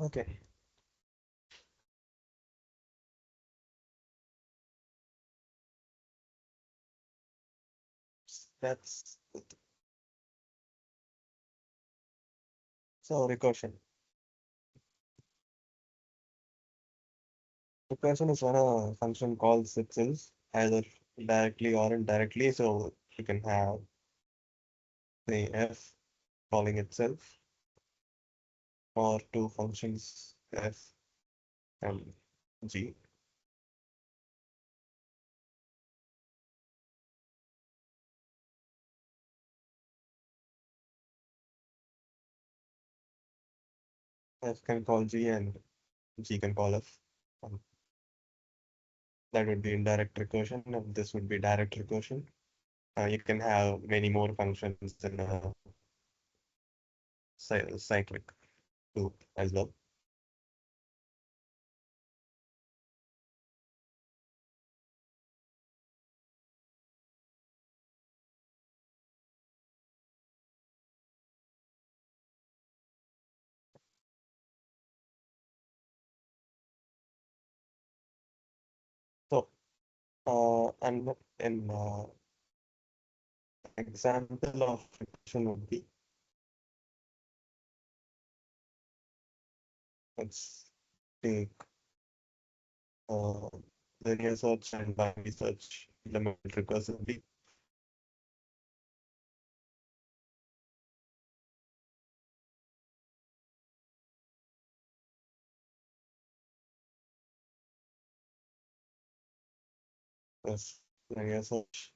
Okay. That's so recursion. Recursion is when a function calls itself either directly or indirectly. So you can have the f calling itself or two functions f and g. F can call g and g can call f. Um, that would be indirect recursion, and this would be direct recursion. You can have many more functions in a cyclic loop as well. So, and in example of recursion would be, let's take uh, linear search and binary search implement recursively. This linear search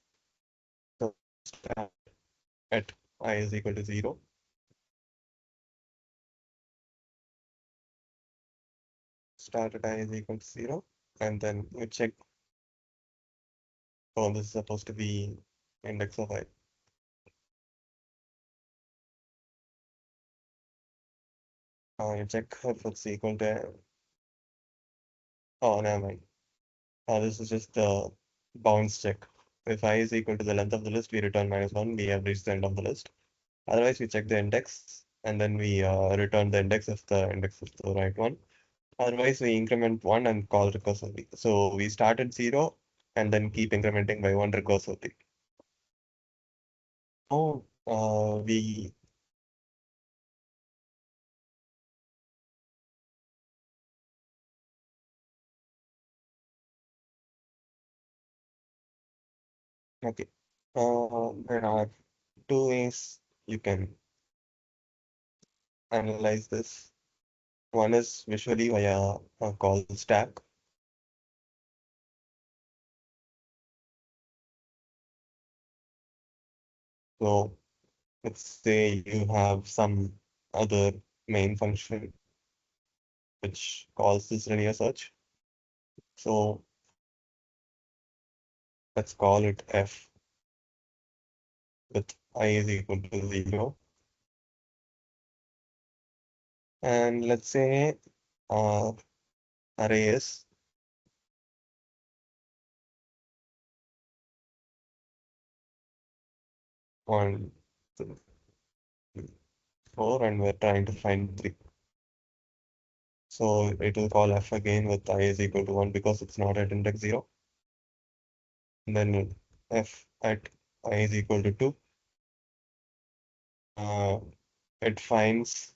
start at I is equal to 0. Start at I is equal to 0. And then you check, oh, this is supposed to be index of I. You check if it's equal to, oh, never mind. This is just the bounds check. If I is equal to the length of the list, we return -1, we have reached the end of the list. Otherwise, we check the index and then we return the index if the index is the right one. Otherwise, we increment 1 and call recursively. So we start at 0 and then keep incrementing by 1 recursively. Oh, we okay. There are two ways you can analyze this. One is visually via a call stack. So let's say you have some other main function which calls this linear search. So let's call it f with I is equal to 0. And let's say array is 1, 2, 3, 4, and we're trying to find 3. So it will call f again with I is equal to 1 because it's not at index 0. And then f at I is equal to 2. Uh, it finds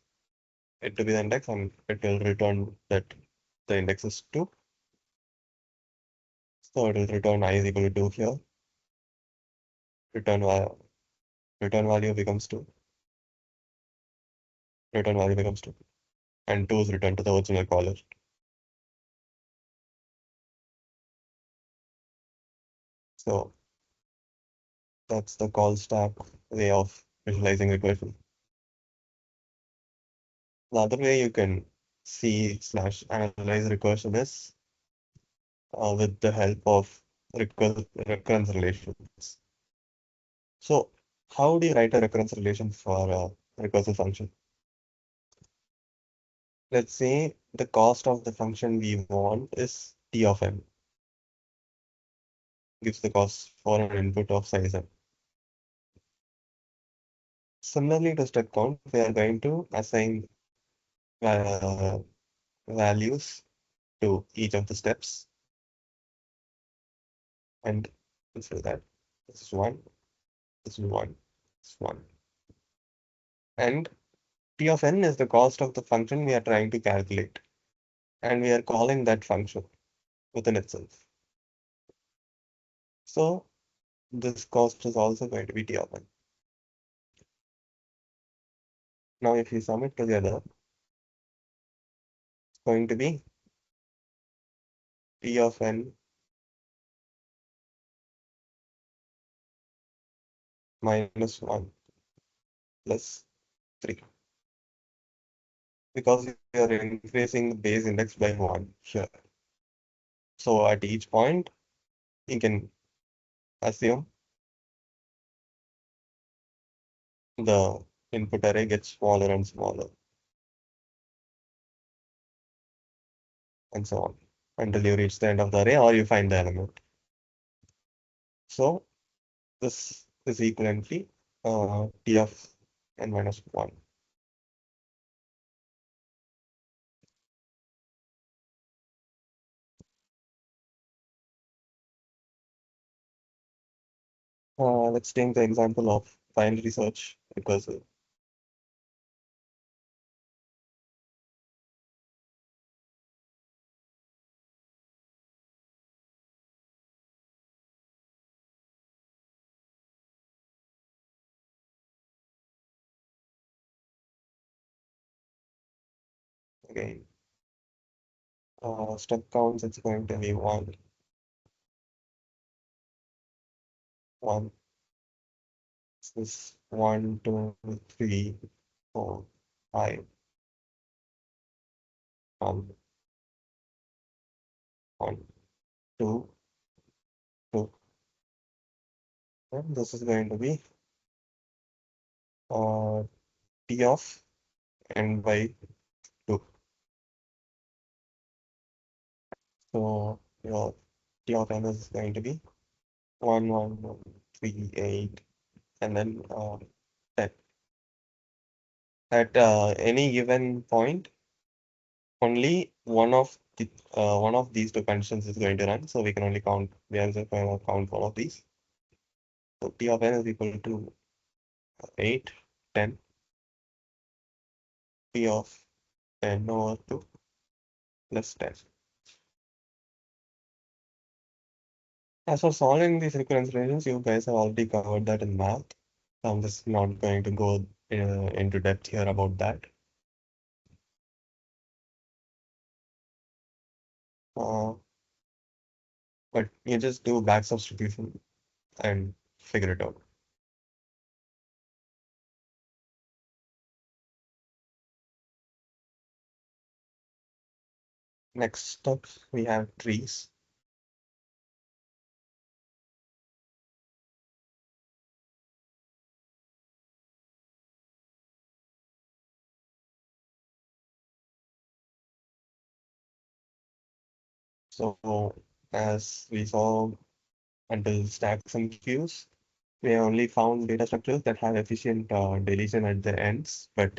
it to be the index and it will return that the index is 2. So it will return I is equal to 2 here. Return, return value becomes 2. Return value becomes 2. And 2 is returned to the original caller. So that's the call stack way of visualizing recursion. The other way you can see / analyze recursion is with the help of recurrence relations. So how do you write a recurrence relation for a recursive function? Let's say the cost of the function we want is t of m, gives the cost for an input of size m. Similarly to step count, we are going to assign values to each of the steps. And let's do that. This is 1, this is 1, this is 1. And T of n is the cost of the function we are trying to calculate. And we are calling that function within itself. So this cost is also going to be T of n. Now if you sum it together, it's going to be T of n minus 1 plus 3. Because we are increasing the base index by 1 here. So at each point, you can assume the input array gets smaller and smaller, and so on, until you reach the end of the array or you find the element. So this is equivalently T of n minus 1. Let's take the example of binary search recursive. Again, step counts, it's going to be 1, 1. This is 1, 2, 3, 4, 5, 1, 1, 2, 2. And this is going to be T of n by 2. So your T of n is going to be 1, 1, 1, 3, 8, and then 10. At any given point, only one of these two conditions is going to run. So we can only count, we are just going to count one of these. So T of n is equal to 8, 10. T of n over 2 plus 10. As for solving these recurrence relations, you guys have already covered that in math. I'm just not going to go into depth here about that. Uh, but you just do back substitution and figure it out. Next up, we have trees. So as we saw until stacks and queues, we only found data structures that have efficient deletion at the ends, but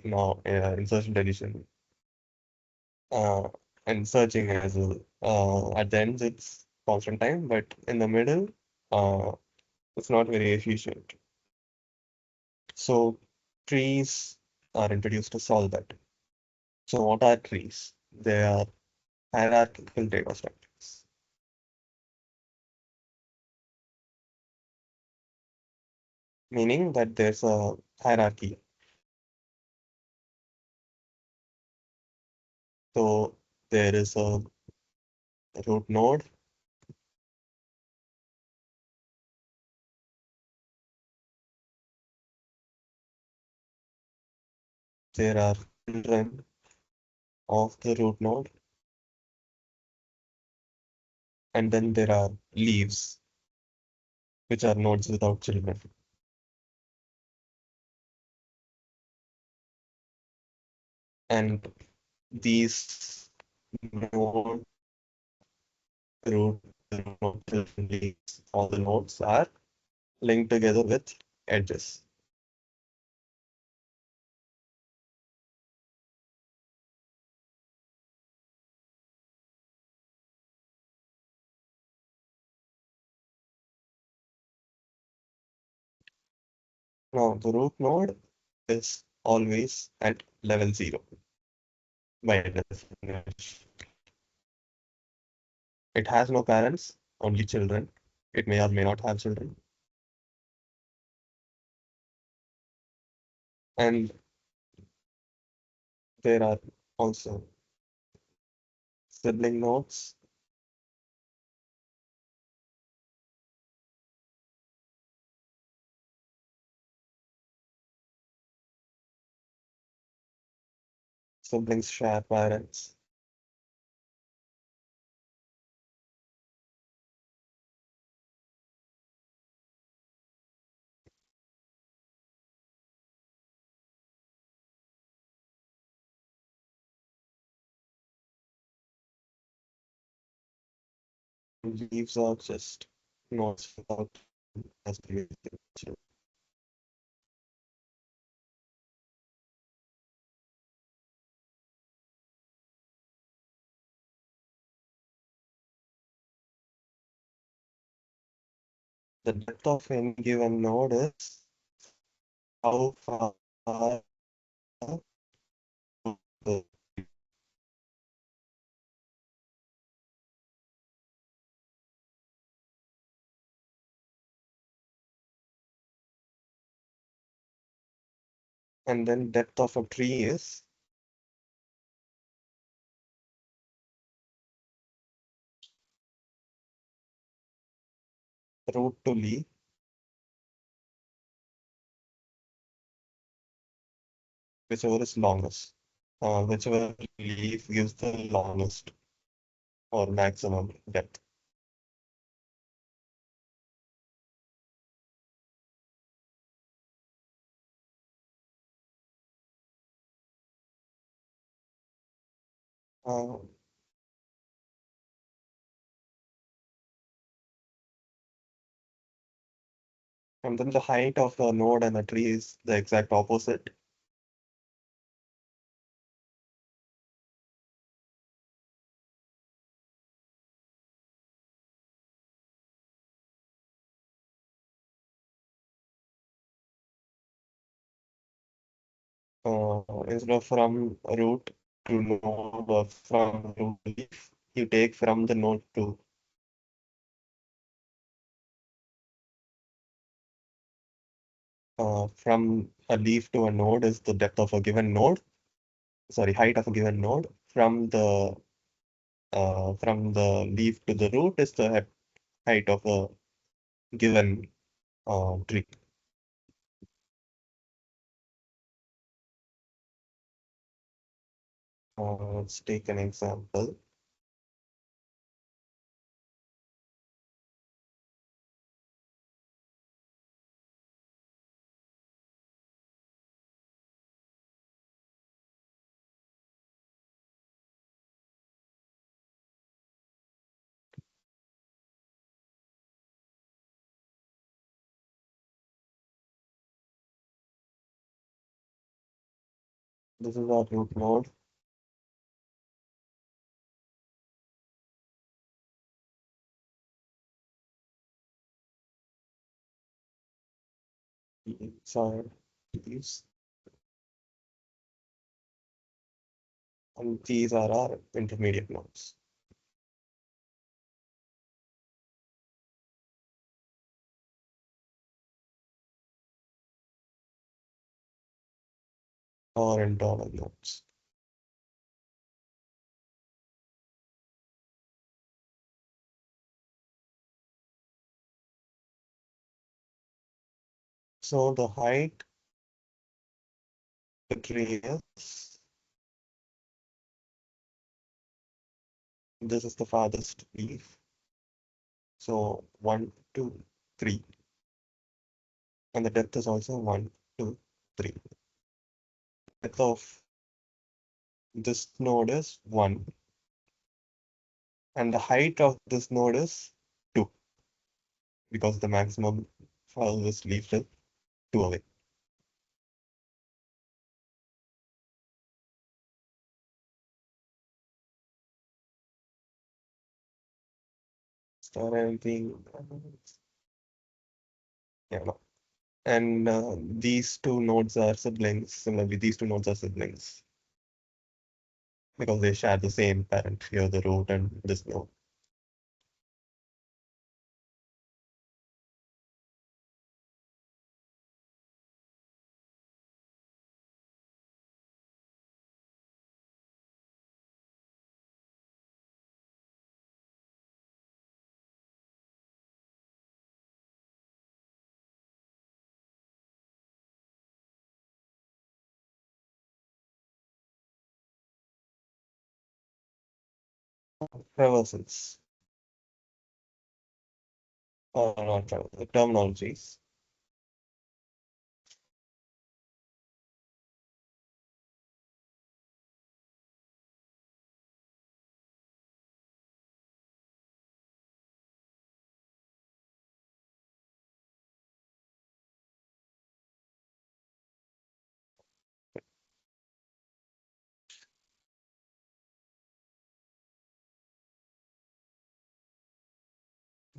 now insertion deletion and searching as well. At the ends, it's constant time, but in the middle, it's not very efficient. So trees are introduced to solve that. So what are trees? They are hierarchical data structures, meaning that there's a hierarchy. So there is a root node, there are children of the root node, and then there are leaves, which are nodes without children. And these node, root, node, children, leaves, all the nodes are linked together with edges. Now the root node is always at level 0 by definition. It has no parents, only children. It may or may not have children. And there are also sibling nodes. Siblings share parents. Leaves are just nodes without as previously mentioned. The depth of any given node is how far the and then depth of a tree is root to leaf, whichever is longest. Whichever leaf gives the longest or maximum depth. Uh, and then the height of a node and a tree is the exact opposite. Instead of from root to node or from root to leaf, you take from the node to from a leaf to a node is the depth of a given node. Sorry, height of a given node. From the leaf to the root is the height of a given tree. Let's take an example. This is our root node. Sorry, these. And these are our intermediate nodes. Or internal nodes. So the height the tree is, this is the farthest leaf. So 1, 2, 3. And the depth is also 1, 2, 3. Depth of this node is 1. And the height of this node is 2. Because the maximum farthest leaf is 2 away. Is there anything? Yeah, no. And these two nodes are siblings. Similarly, these two nodes are siblings because they share the same parent here, the root and this node. Traversals, or not traversals, terminologies.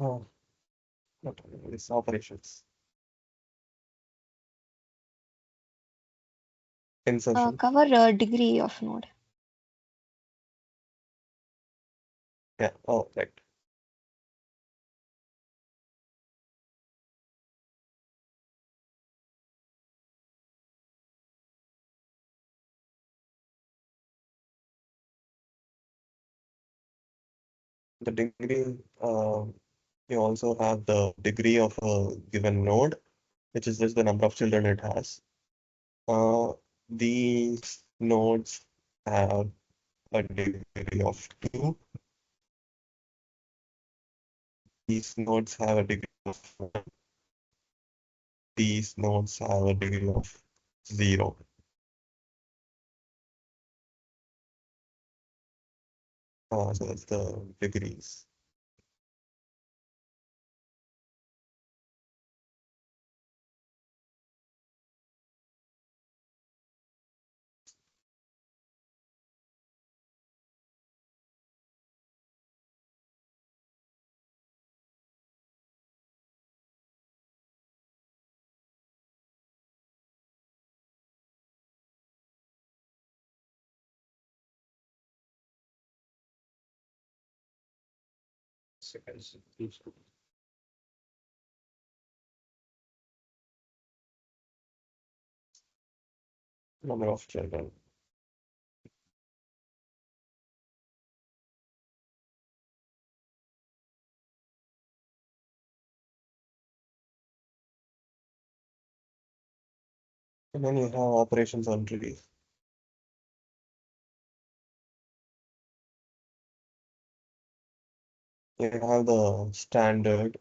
Oh, not these operations. Insertion. Cover degree of node. Yeah. Oh, right. The degree. You also have the degree of a given node, which is just the number of children it has. Uh, these nodes have a degree of 2. These nodes have a degree of 1. These nodes have a degree of 0. So that's the degrees. Number of children. And then you have operations on trees. You have the standard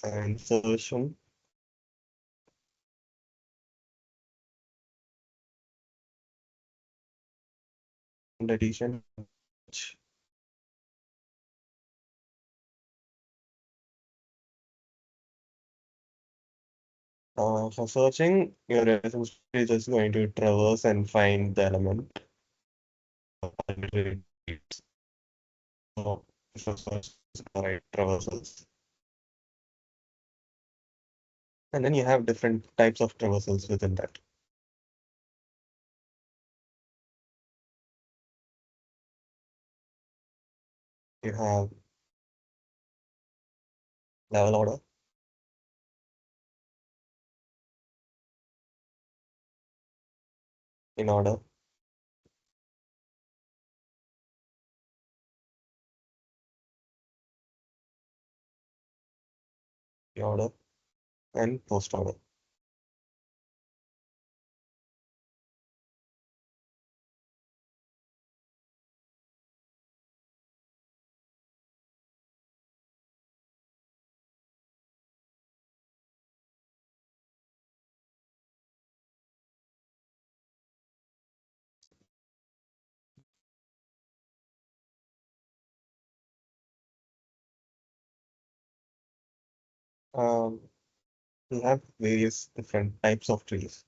insertion and addition. For searching, you're essentially just going to traverse and find the element. So, for search, right, traversals. And then you have different types of traversals within that. You have level order, in order, the order, and post order. Um, we have various different types of trees.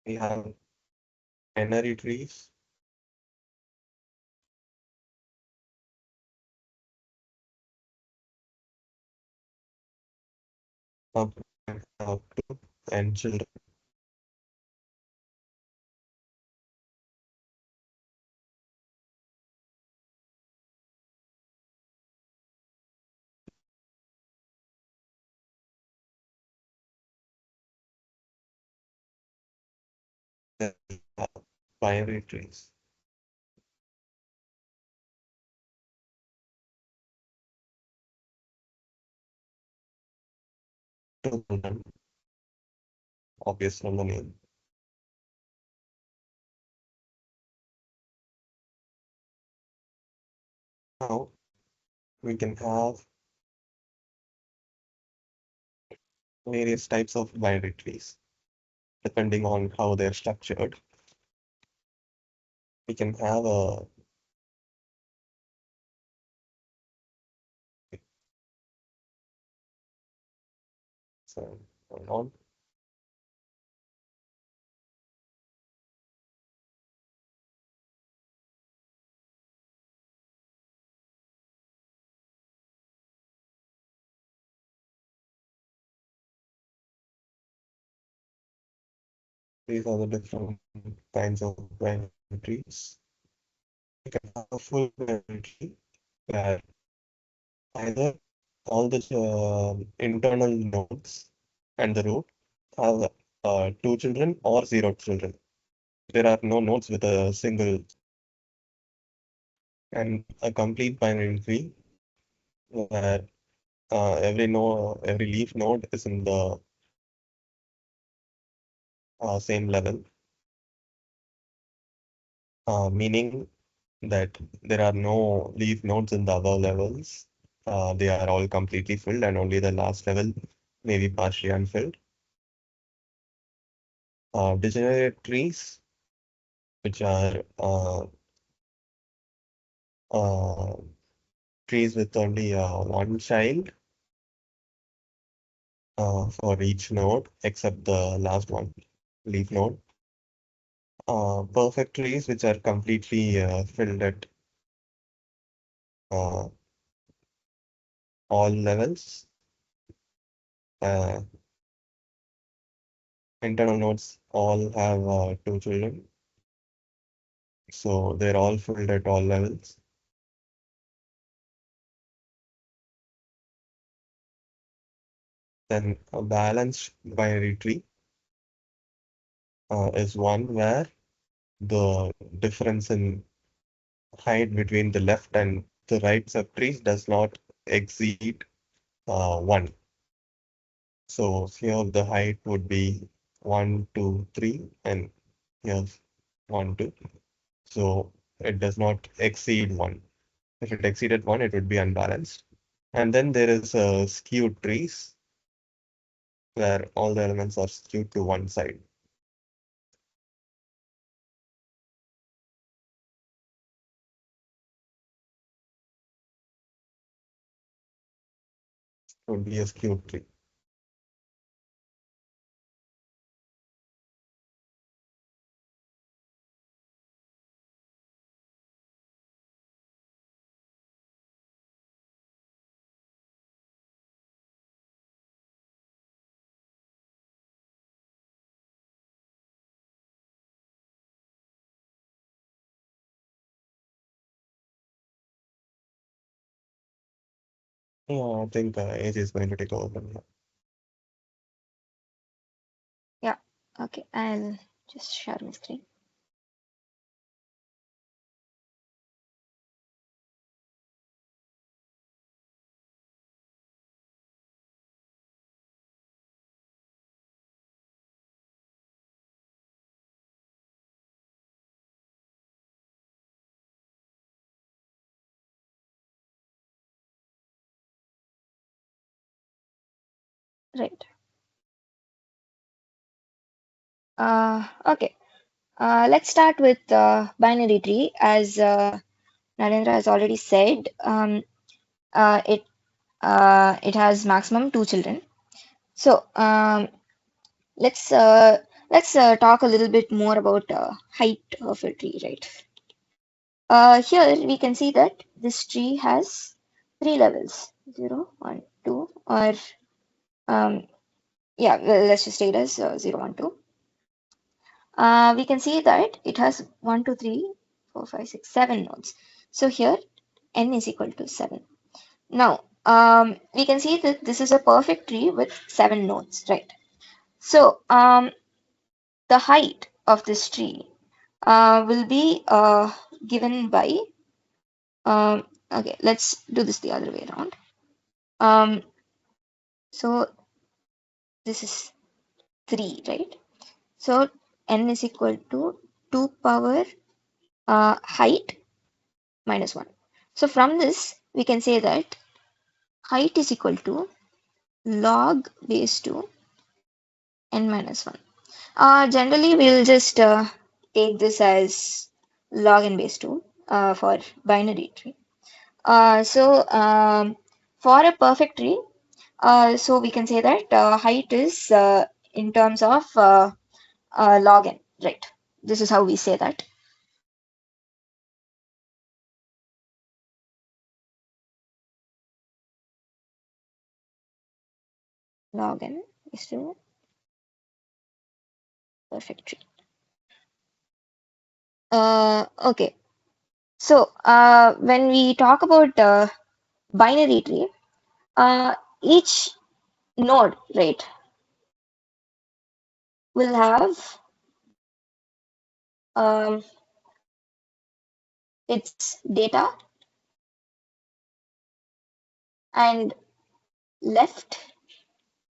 We have binary trees, Up to and children. Then binary trees. Two children, obvious from the name. Now we can have various types of binary trees depending on how they're structured. We can have a so hold on. These are the different kinds of binary trees. We can have a full binary tree where either all the internal nodes and the root have two children or zero children. There are no nodes with a single and a complete binary tree where every leaf node is in the same level, meaning that there are no leaf nodes in the above levels. They are all completely filled, and only the last level may be partially unfilled. Degenerate trees, which are uh, trees with only one child for each node, except the last one, leaf node. Perfect trees, which are completely filled at uh, all levels. Uh, internal nodes all have two children, so they're all filled at all levels. Then a balanced binary tree is one where the difference in height between the left and the right subtrees does not exceed 1. So here the height would be 1, 2, 3, and here's 1, 2. So it does not exceed 1. If it exceeded 1, it would be unbalanced. And then there is skewed trees where all the elements are skewed to one side. It would be a skewed tree. Yeah, I think AJ is going to take over from here. Yeah. Okay. I'll just share my screen. Right. Okay. Let's start with binary tree. As Narendra has already said, it it has maximum two children. So let's talk a little bit more about height of a tree, right? Here we can see that this tree has three levels, 0, 1, 2, or yeah, well, let's just take it as 0, 1, 2. We can see that it has 1, 2, 3, 4, 5, 6, 7 nodes. So here n is equal to 7. Now, we can see that this is a perfect tree with 7 nodes, right? So, the height of this tree will be given by, okay, let's do this the other way around. So, this is 3, right? So, n is equal to 2 power height minus 1. So, from this, we can say that height is equal to log base 2 n minus 1. Generally, we'll just take this as log n base 2 for binary tree. For a perfect tree, so we can say that height is in terms of log n, right? This is how we say that. Log n is to perfect tree. Okay. So when we talk about binary tree, each node, right, will have um, its data and left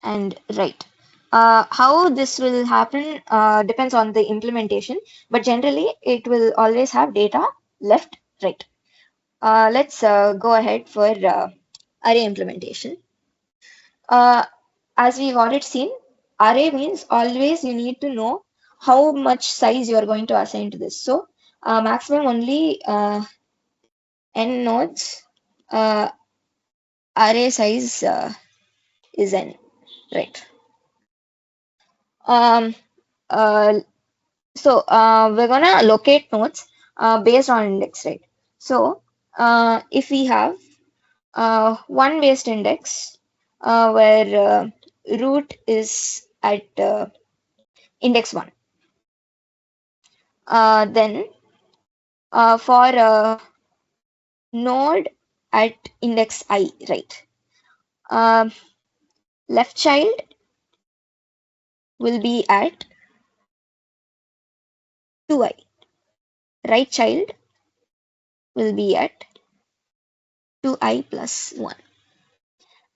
and right. How this will happen depends on the implementation, but generally it will always have data left, right. Let's go ahead for array implementation. As we've already seen, array means always you need to know how much size you are going to assign to this. So maximum only n nodes, uh, array size is n, right? Um, uh, we're gonna locate nodes based on index, right? So if we have one based index where root is at index 1, then for node at index I, right? Um, left child will be at 2i, right child will be at 2i plus 1,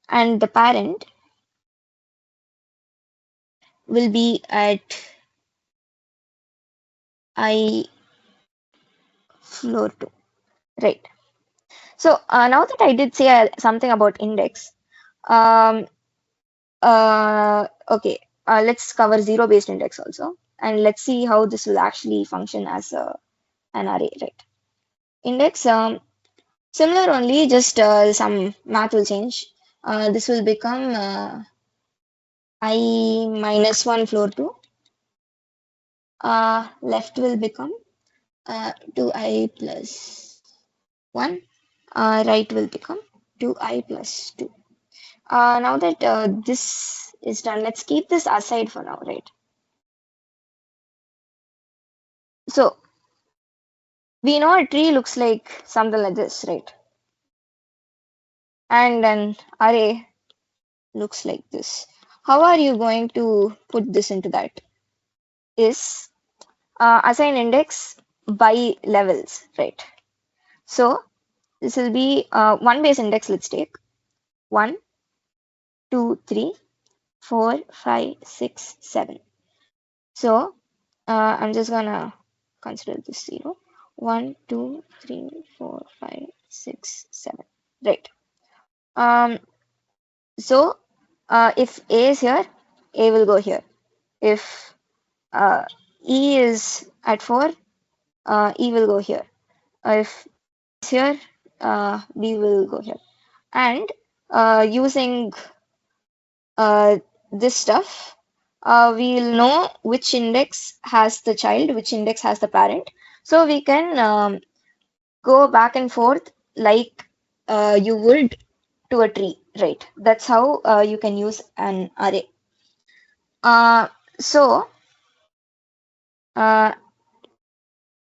and the parent will be at I floor 2, right? So now that I did say something about index, um, okay, let's cover zero based index also, and let's see how this will actually function as an array, right? Index, similar only, just some math will change. This will become I minus 1 floor 2. Left will become 2i plus 1. Right will become 2i plus 2. Now that this is done, let's keep this aside for now, right? So we know a tree looks like something like this, right? And an array looks like this. How are you going to put this into that? Is assign index by levels, right? So this will be one base index, let's take 1, 2, 3, 4, 5, 6, 7. So I'm just gonna consider this 0. 1, 2, 3, 4, 5, 6, 7. Right. Um, so if A is here, A will go here. If uh, E is at 4, E will go here. If B is here, B will go here. And using this stuff, we'll know which index has the child, which index has the parent. So we can go back and forth like you would to a tree, right? That's how you can use an array. So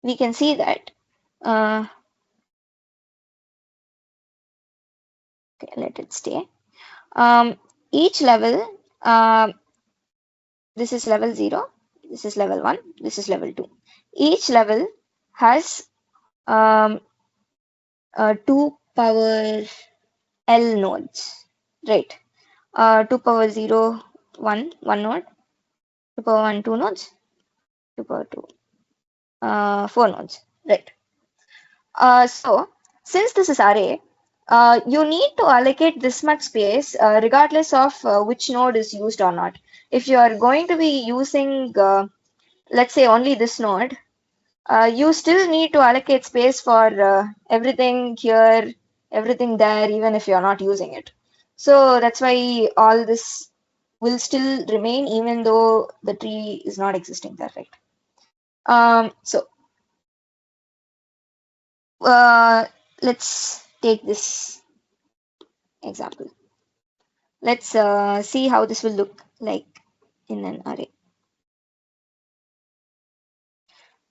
we can see that okay, let it stay. Each level, this is level 0, this is level 1, this is level 2. Each level has 2 power L nodes, right? 2 power 0, 1 node, 2 power 1, 2 nodes, 2 power 2, 4 nodes, right? So, since this is array, you need to allocate this much space regardless of which node is used or not. If you are going to be using, let's say, only this node, you still need to allocate space for everything here, everything there, even if you're not using it. So that's why all this will still remain even though the tree is not existing there, right? So uh, let's take this example. Let's see how this will look like in an array.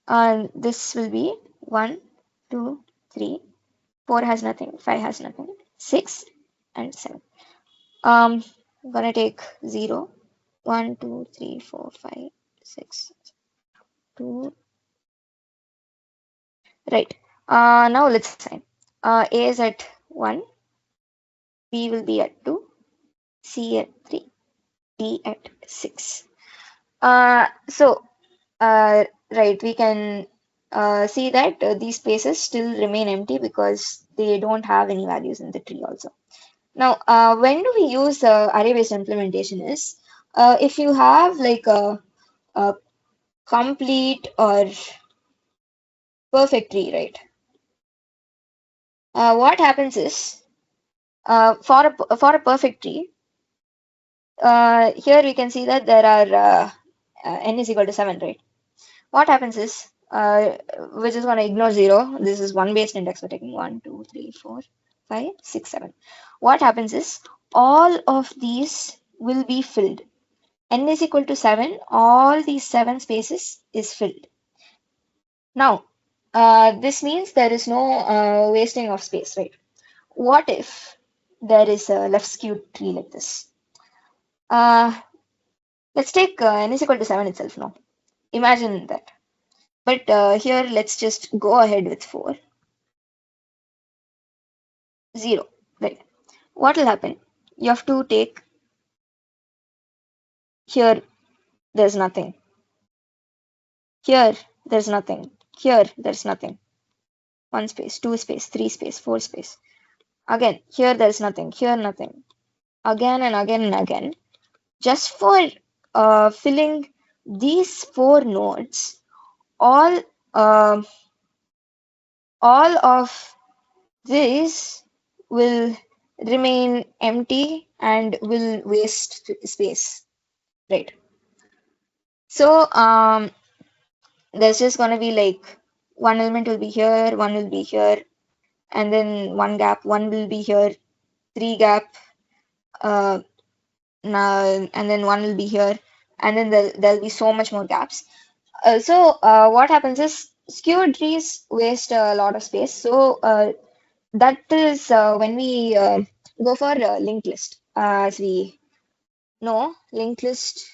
And this will be 1, 2, 3, 4 has nothing, 5 has nothing, 6 and 7. I'm gonna take 0, 1, 2, 3, 4, 5, 6, 2. Right. Now let's assign. A is at 1, B will be at 2, C at 3, D at 6. So right, we can see that these spaces still remain empty because they don't have any values in the tree also. Now, when do we use array-based implementation is if you have like a complete or perfect tree, right? What happens is for a perfect tree, here we can see that there are n is equal to 7, right? What happens is we're just going to ignore 0. This is one based index. We're taking 1, 2, 3, 4, 5, 6, 7. What happens is all of these will be filled. N is equal to 7. All these 7 spaces is filled. Now, this means there is no wasting of space, right? What if there is a left skewed tree like this? Uh, let's take n is equal to 7 itself now. Imagine that. But here, let's just go ahead with 4. 0, right? What will happen? You have to take here, there's nothing. Here, there's nothing. Here, there's nothing. 1 space, 2 space, 3 space, 4 space. Again, here, there's nothing. Here, nothing. Again and again and again. Just for filling these 4 nodes, all uh, all of this will remain empty and will waste space, right? So there's just gonna be like one element will be here, one will be here, and then one gap, one will be here, 3 gap, uh, and then one will be here, and then there'll be so much more gaps. So what happens is skewed trees waste a lot of space. So that is when we go for linked list. As we know, linked list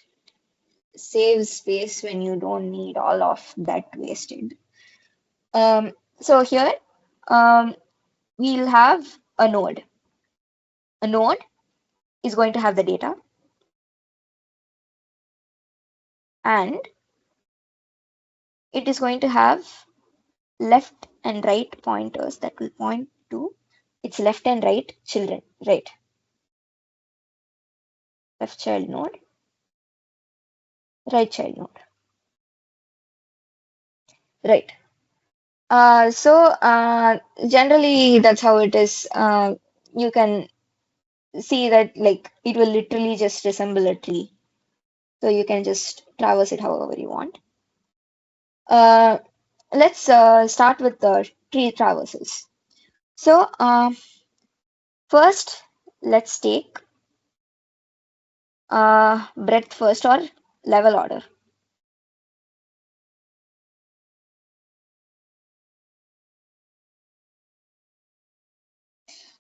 saves space when you don't need all of that wasted. So here um, we'll have a node. A node is going to have the data and it is going to have left and right pointers that will point to its left and right children, right? Left child node, right child node, right? Generally that's how it is. You can see that like it will literally just resemble a tree. So you can just traverse it however you want. Uh, let's start with the tree traversals. So first, let's take breadth first or level order.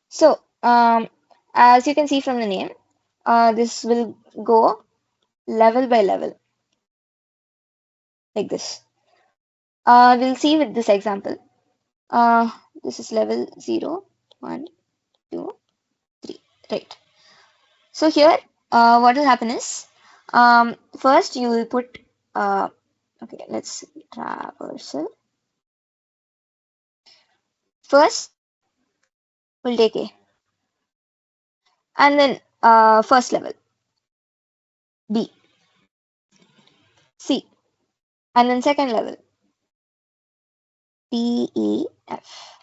So, as you can see from the name, this will go level by level like this. We'll see with this example. This is level 0, 1, 2, 3, right? So here, what will happen is, first you will put, okay, let's traversal. First, we'll take A, and then first level, B, C, and then second level, D, E, F.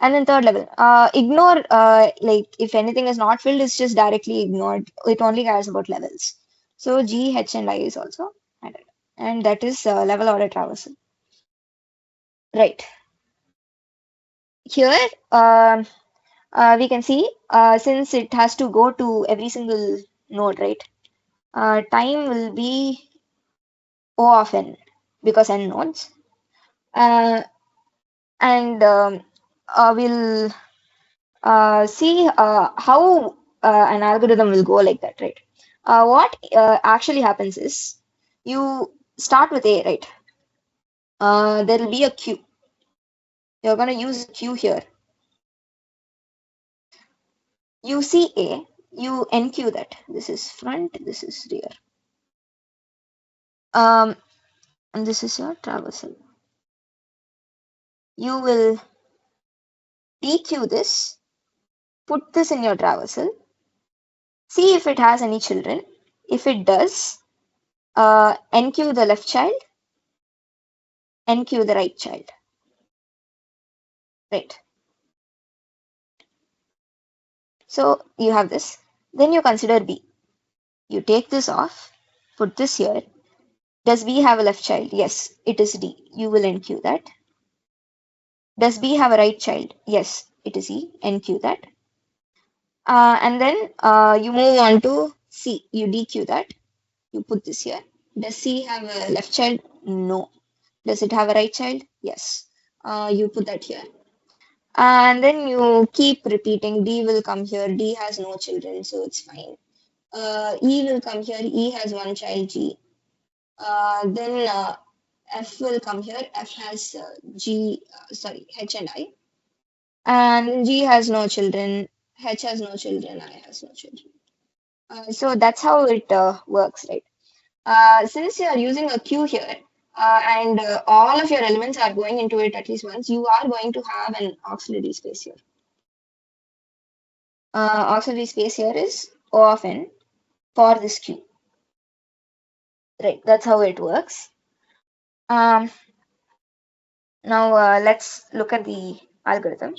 And then third level, ignore, like if anything is not filled, it's just directly ignored. It only cares about levels. So G, H, and I is also added. And that is level order traversal. Right. Here, we can see, since it has to go to every single node, right? Time will be O of n because n nodes. And we'll see how an algorithm will go like that, right? What actually happens is you start with A, right? There will be a queue. You're going to use a queue here. You see A, you enqueue that. This is front, this is rear. And this is your traversal. You will dequeue this, put this in your traversal, see if it has any children. If it does, enqueue the left child, enqueue the right child. Right. So you have this. Then you consider B. You take this off, put this here. Does B have a left child? Yes, it is D. You will enqueue that. Does B have a right child? Yes, it is E. Enqueue that. And then you move on to C. You dequeue that. You put this here. Does C have a left child? No. Does it have a right child? Yes. You put that here. And then you keep repeating. D will come here. D has no children, so it's fine. E will come here. E has one child, G. Then F will come here. F has H and I. And G has no children. H has no children. I has no children. So that's how it works, right? Since you are using a queue here, and all of your elements are going into it at least once, you are going to have an auxiliary space here. Auxiliary space here is O of n for this queue. Right, that's how it works. Now let's look at the algorithm.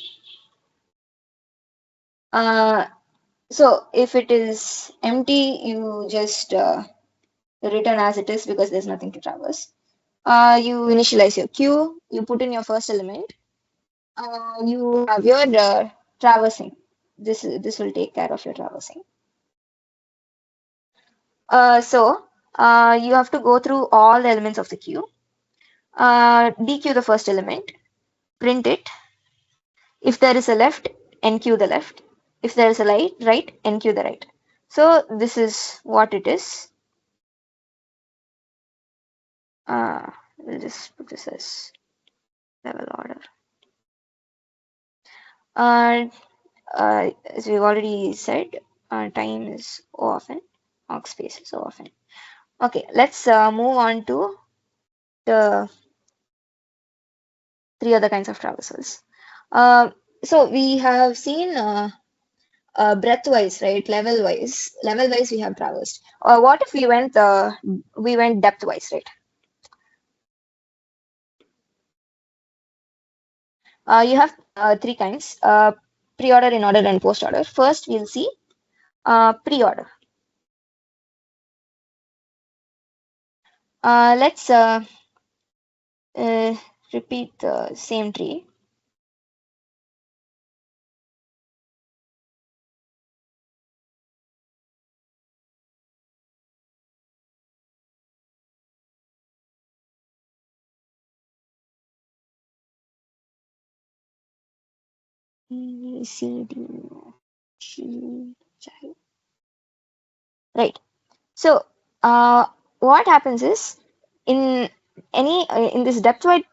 So if it is empty, you just return as it is because there's nothing to traverse. You initialize your queue, you put in your first element, you have your traversing. This will take care of your traversing. So you have to go through all the elements of the queue, dequeue the first element, print it. If there is a left, enqueue the left. If there is a right, enqueue the right. So this is what it is. We'll just put this as level order. As we've already said, time is O of n, aux space is O of n. Okay, let's move on to the three other kinds of traversals. So we have seen breadth-wise, right? Level-wise. Level-wise, we have traversed. What if we went depth-wise, right? You have three kinds: pre-order, in-order, and post-order. First, we'll see pre-order. Let's repeat the same tree. A, C, D, G, H, I. Right. So, what happens is in in this depthwise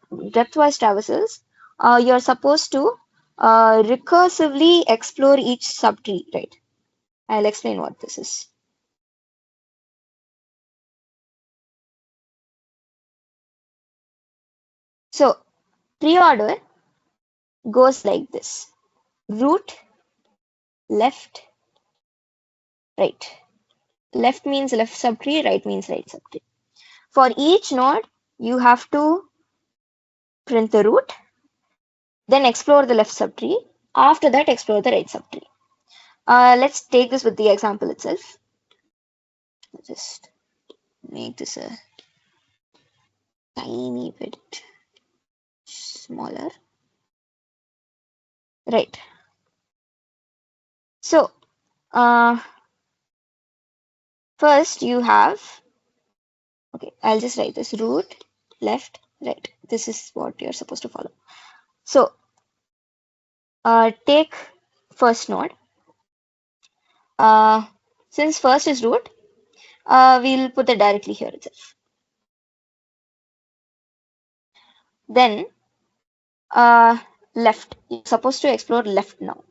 traversals, you're supposed to recursively explore each subtree, right? I'll explain what this is. So, tree order goes like this: root, left, right. Left means left subtree, right means right subtree. For each node, you have to print the root, then explore the left subtree. After that, explore the right subtree. Let's take this with the example itself. Just make this a tiny bit smaller. Right. So, first you have, okay, I'll just write this: root, left, right. This is what you're supposed to follow. So, take first node. Uh, since first is root, we'll put it directly here itself. Then, left. You're supposed to explore left now.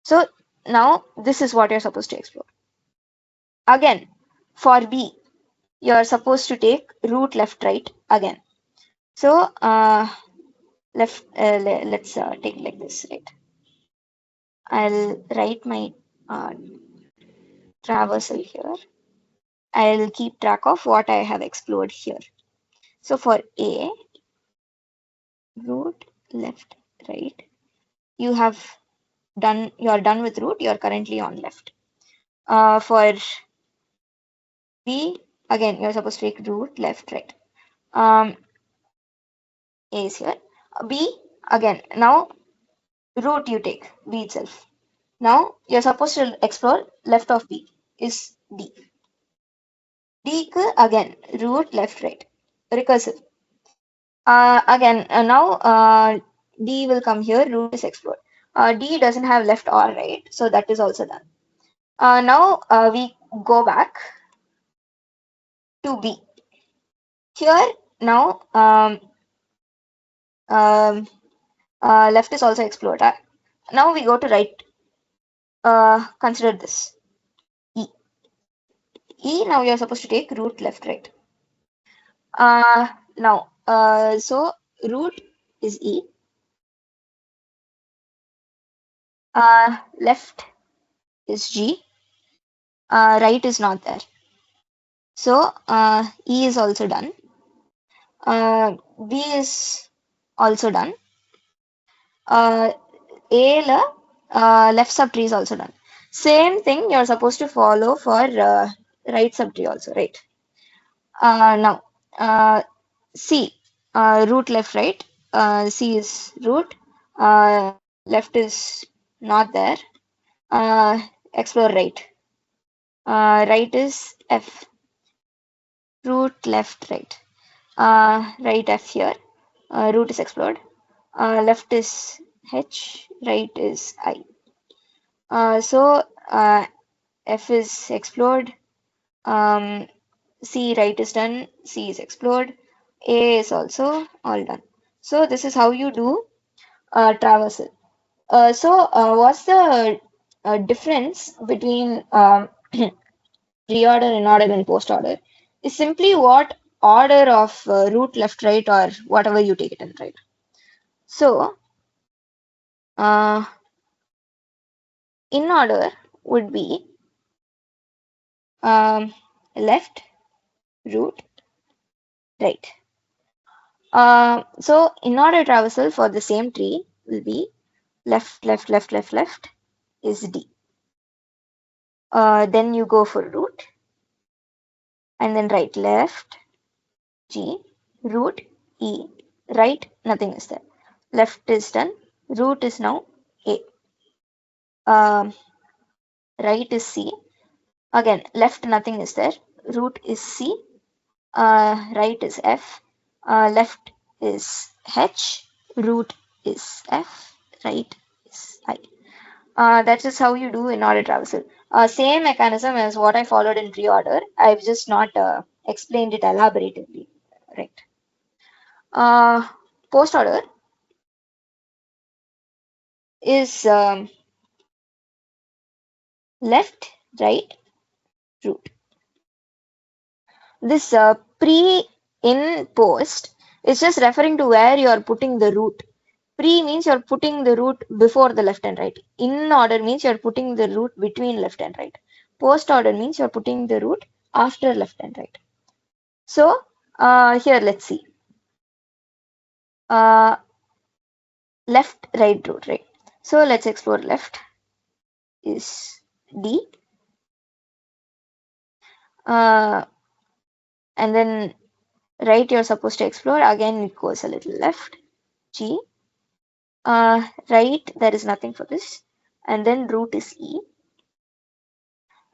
So, now this is what you're supposed to explore. Again, for B, you're supposed to take root left right again. So let's take it like this, right? I'll write my traversal here. I'll keep track of what I have explored here. So for A, root left right, you're done with root, you're currently on left. For B, again, you're supposed to take root left right. A is here. B, again, now root you take, B itself. Now you're supposed to explore left of B is D. D again, root left right, recursive. Again, now D will come here, root is explored. D doesn't have left or right, so that is also done. Now we go back to B. Here now left is also explored. Now we go to right. Consider this E. E now you're supposed to take root left right. Now so root is E. Left is G. Right is not there. So E is also done. B is also done. A left subtree is also done. Same thing you're supposed to follow for right subtree also, right? Now C, root left right. C is root. Left is not there. Explore right. Right is F. Root left right. Right F here. Root is explored. Left is H. Right is I. So F is explored. C right is done. C is explored. A is also all done. So this is how you do traversal. What's the difference between pre-order, in-order, and post-order? Is simply what order of root left, right, or whatever you take it in, right? So, in-order would be left, root, right. So, in-order traversal for the same tree will be left, left, left, left, left is D. Then you go for root, and then right, left, G, root, E, right, nothing is there. Left is done, root is now A. Right is C. Again, left nothing is there, root is C, right is F, left is H, root is F, right is I. That is how you do in-order traversal. Same mechanism as what I followed in pre-order. I've just not explained it elaboratively. Right. Post-order is left, right, root. This pre in post is just referring to where you are putting the root. Pre means you're putting the root before the left and right. In order means you're putting the root between left and right. Post order means you're putting the root after left and right. So here let's see. Uh, left, right, root, right. So let's explore left is D. And then right you're supposed to explore. Again it goes a little left. G. Right, there is nothing for this. And then root is E.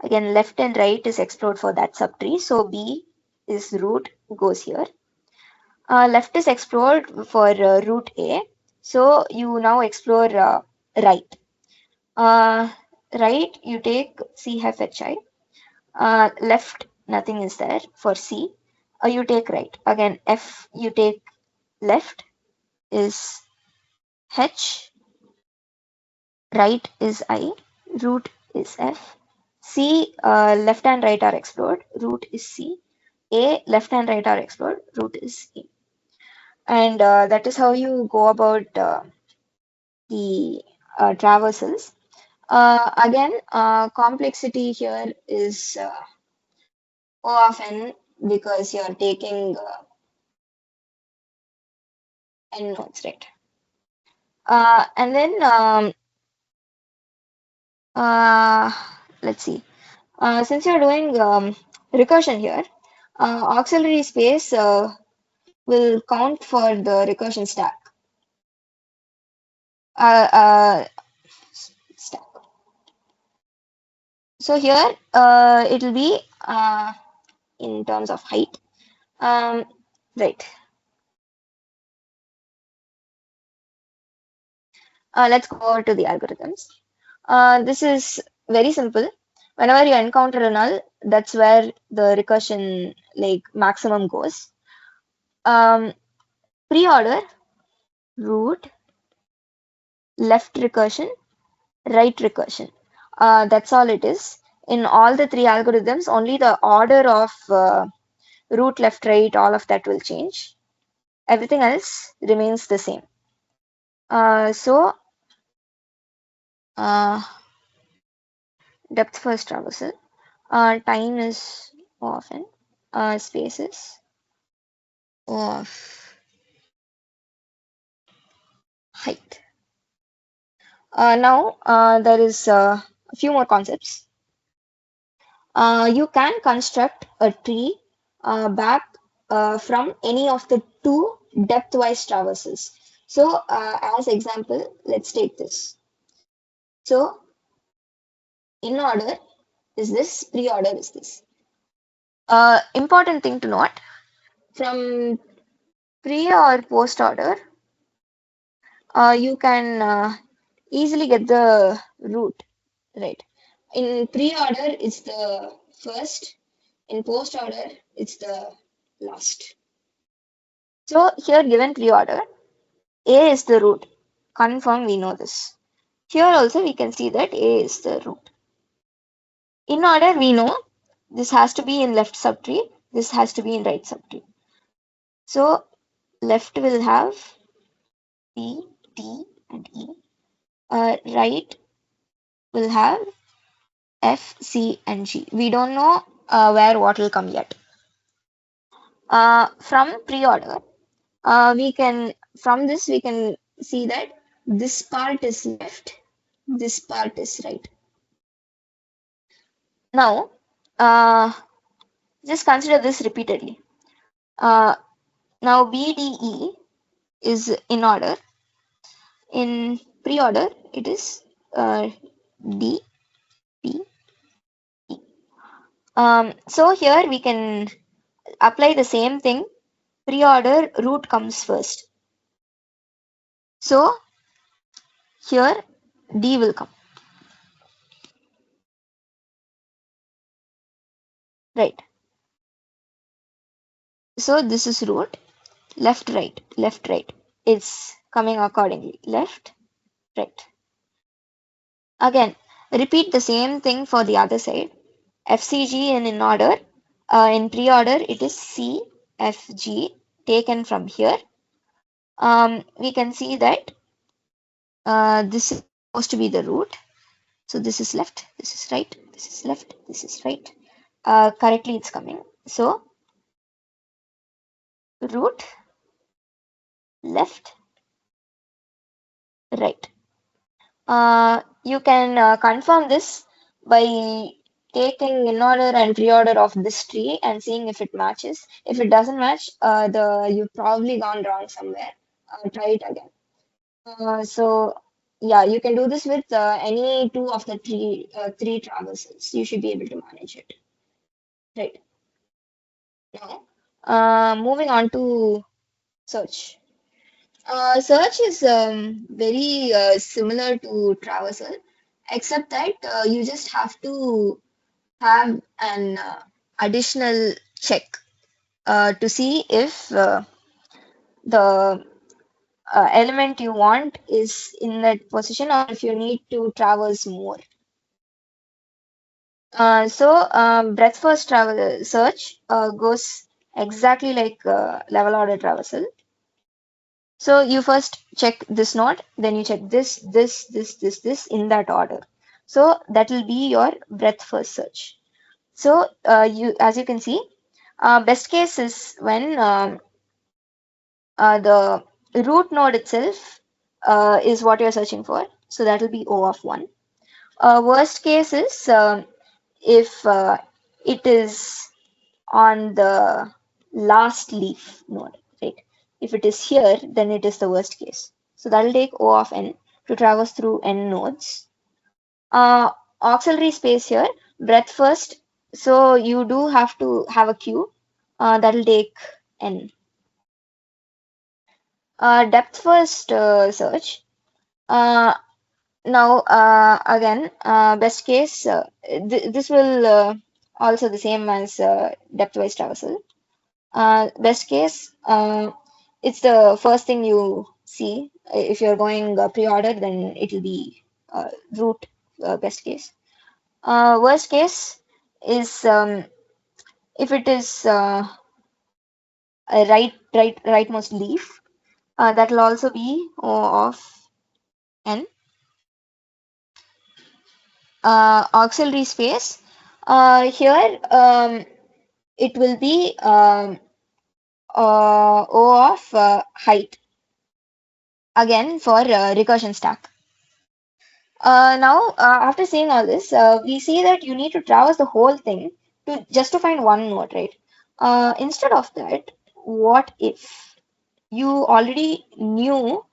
Again, left and right is explored for that subtree. So B is root, goes here. Left is explored for root A. So you now explore right. Right, you take CFHI. Left, nothing is there for C. You take right. Again, F, you take left is H. Right is I. Root is F. C, left and right are explored. Root is C. A, left and right are explored. Root is E. And that is how you go about the traversals. Again, complexity here is O of n because you're taking n nodes, right? And then uh, let's see. Since you're doing recursion here, auxiliary space will count for the recursion stack. Stack. So here it will be in terms of height. Right. Let's go over to the algorithms. This is very simple. Whenever you encounter a null, that's where the recursion like maximum goes. Pre-order, root, left recursion, right recursion. That's all it is. In all the three algorithms, only the order of root, left, right, all of that will change. Everything else remains the same. So depth first traversal. Time is often. Space is of height. Now there is a few more concepts. You can construct a tree back from any of the two depth-wise traversals. So as example, let's take this. So in order is this, pre-order is this. Important thing to note, from pre or post order, you can easily get the root, right? In pre-order, it's the first. In post-order, it's the last. So here given pre-order, A is the root. Confirm, we know this. Here also we can see that A is the root. In order, we know this has to be in left subtree, this has to be in right subtree. So left will have P, T, and E. Right will have F, C, and G. We don't know where what will come yet. From pre-order, from this we can see that this part is left, this part is right. Now, just consider this repeatedly. Now BDE is in order. In pre-order, it is D, P, E. So here we can apply the same thing. Pre-order root comes first. So here D will come. Right. So this is root. Left, right, left, right. It's coming accordingly. Left, right. Again, repeat the same thing for the other side. FCG and in order. In pre-order, it is C, F, G taken from here. We can see that this is supposed to be the root. So this is left, this is right, this is left, this is right. Correctly, it's coming. So root, left, right. You can confirm this by taking in order and pre-order of this tree and seeing if it matches. If it doesn't match, you've probably gone wrong somewhere. Try it again. So yeah, you can do this with any two of the three traversals. You should be able to manage it. Right. Now, moving on to search. Search is very similar to traversal, except that you just have to have an additional check to see if the element you want is in that position or if you need to traverse more. Breadth first travel search goes exactly like level order traversal. So you first check this node, then you check this in that order. So that will be your breadth first search. So as you can see, best case is when the root node itself is what you're searching for. So that will be O of 1. Worst case is if it is on the last leaf node, right? If it is here, then it is the worst case. So that will take O of n to traverse through n nodes. Auxiliary space here, breadth first. So you do have to have a queue. That will take n. Depth first search. Uh, Now, again, best case, this will also the same as depth-wise traversal. Best case, it's the first thing you see. If you're going pre-order, then it will be root best case. Worst case is if it is a rightmost leaf, that will also be O of n. Auxiliary space. Here it will be O of height again for recursion stack. Now, after seeing all this, we see that you need to traverse the whole thing to just to find one node, right? Instead of that, what if you already knew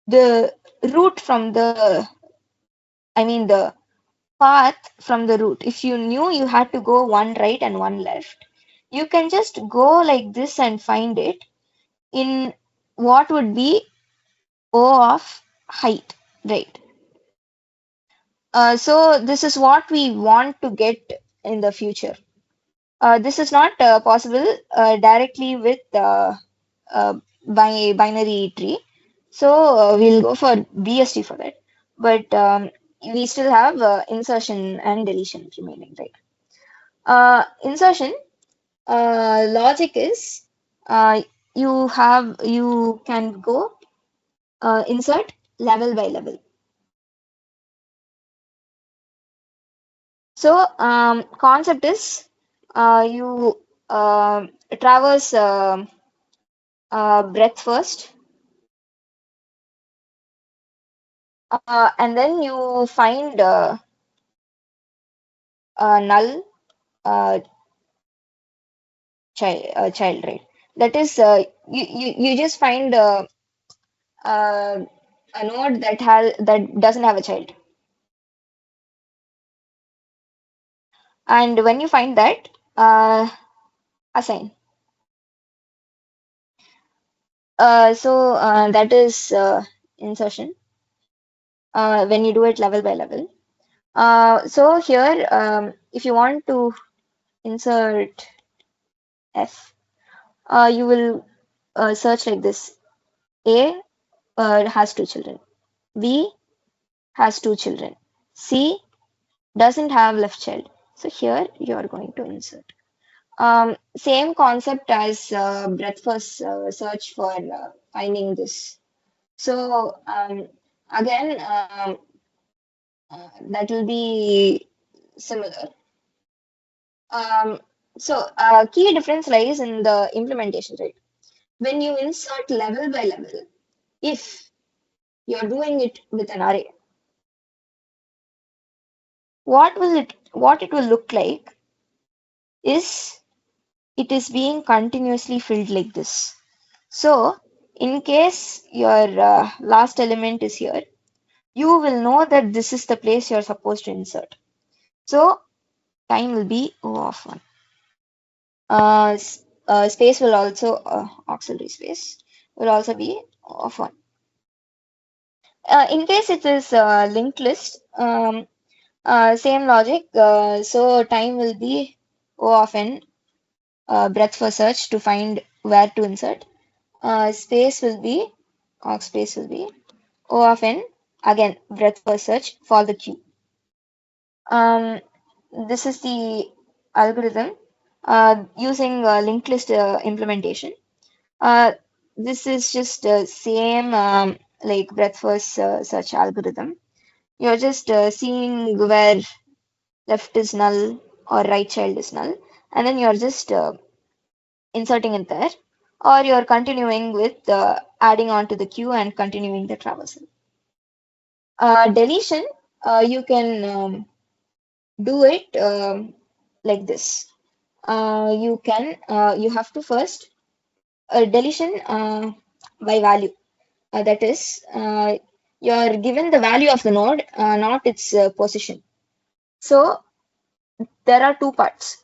the route from the path from the root. If you knew you had to go one right and one left, you can just go like this and find it in what would be O of height, right? So this is what we want to get in the future. This is not possible directly with uh, binary tree. So we'll go for BST for that. But we still have insertion and deletion remaining, right? Insertion logic is uh, you can go insert level by level. So concept is you traverse breadth first, and then you find a null child, right? That is, you just find uh, a node that doesn't have a child, and when you find that, assign. That is insertion. when you do it level by level. So here, if you want to insert F, you will search like this. A has two children. B has two children. C doesn't have left child. So here you are going to insert. Same concept as breadth first search for finding this. So again, that will be similar. Um, so key difference lies in the implementation, right? When you insert level by level, if you're doing it with an array, what it will look like is it is being continuously filled like this. So in case your last element is here, you will know that this is the place you're supposed to insert. So time will be O of 1. Space will also, auxiliary space will also be O of 1. In case it is linked list, same logic. So time will be O of n, breadth for search to find where to insert. Space will be, aux space will be O of n, again breadth for search for the queue. This is the algorithm using linked list implementation. Uh, this is just same like breadth first search algorithm. You're just seeing where left is null or right child is null, and then you're just inserting it there, or you're continuing with adding on to the queue and continuing the traversal. Deletion, you can do it like this. You have to first deletion by value. That is, you're given the value of the node, not its position. So there are two parts.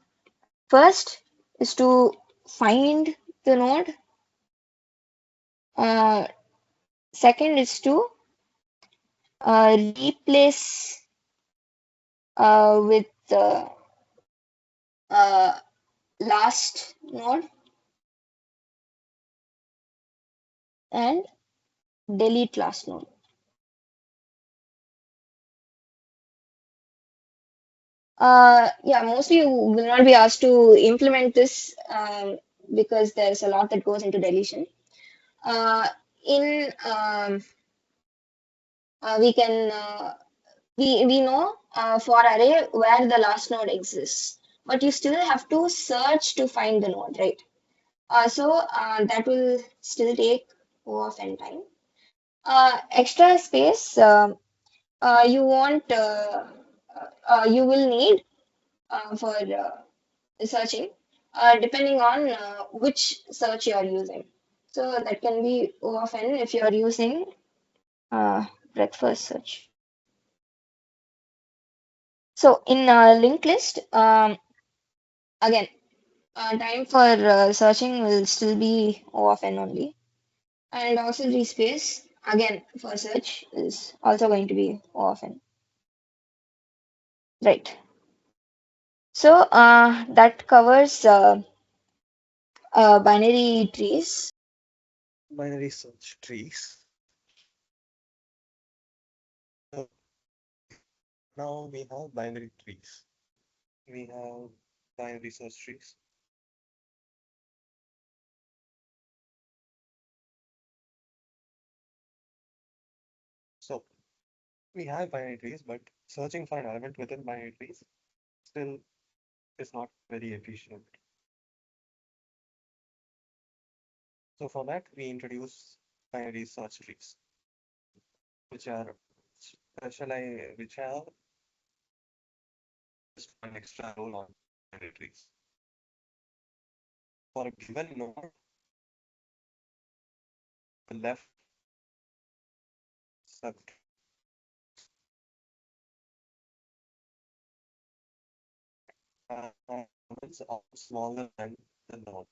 First is to find the node. Uh, Second is to replace with the uh, last node and delete last node. Yeah, mostly you will not be asked to implement this because there's a lot that goes into deletion. Uh, in we can we know for array where the last node exists, but you still have to search to find the node, right? So that will still take O of n time. Extra space you want you will need for searching depending on which search you are using. So that can be O of n if you are using breadth first search. So in linked list, again, time for searching will still be O of n only. And auxiliary space, again, for search is also going to be O of n. Right. So that covers binary trees. Binary search trees. So now we have binary trees. We have binary search trees. So we have binary trees, but searching for an element within binary trees still is not very efficient. So for that, we introduce binary search trees, which are specialized, which have just one extra role on binary trees. For a given node, the left sub elements are smaller than the node,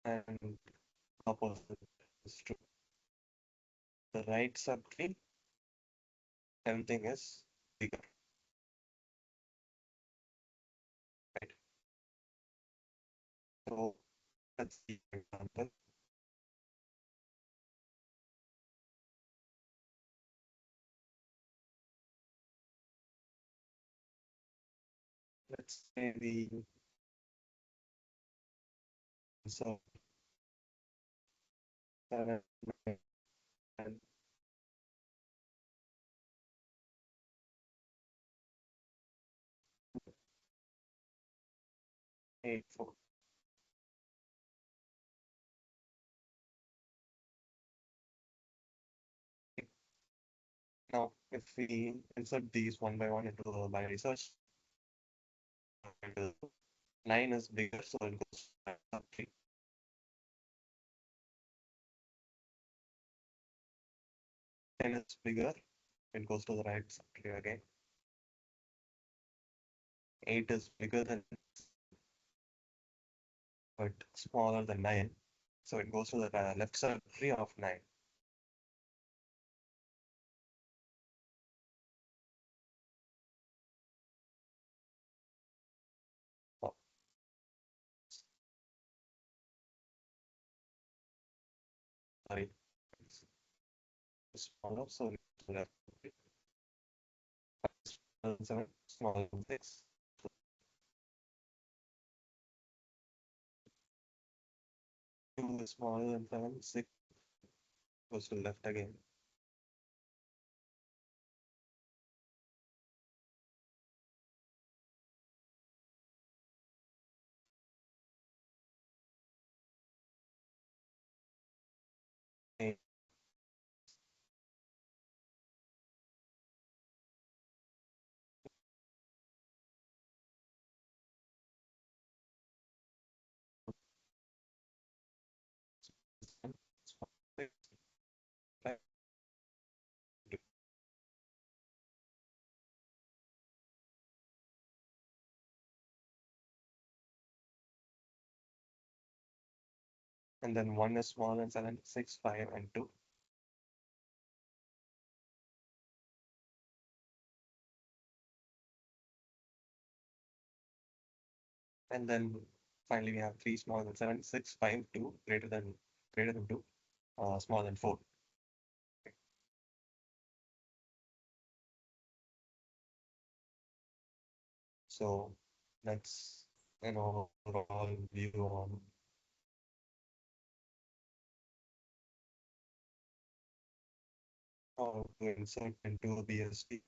and opposite is true. the right subtree, everything is bigger, right? So let's see an example. Let's say we insert 7, 9, and 8, 4. Now, if we insert these one by one into the binary search, 9 is bigger, so it goes to sub 3. 10 is bigger, it goes to the right sub tree again. 8 is bigger than but smaller than 9, so it goes to the left sub tree of 9. Oh, sorry, it's smaller, so it's to the left tree. 7 smaller than 6. 2 is smaller than 7, 6 goes to the left again. Eight, six, five, and then 1 is smaller than 7, 6, 5, and 2. And then finally we have 3 smaller than 7, 6, 5, 2, greater than 2, smaller than 4. So that's an overall view on how to insert into a BST.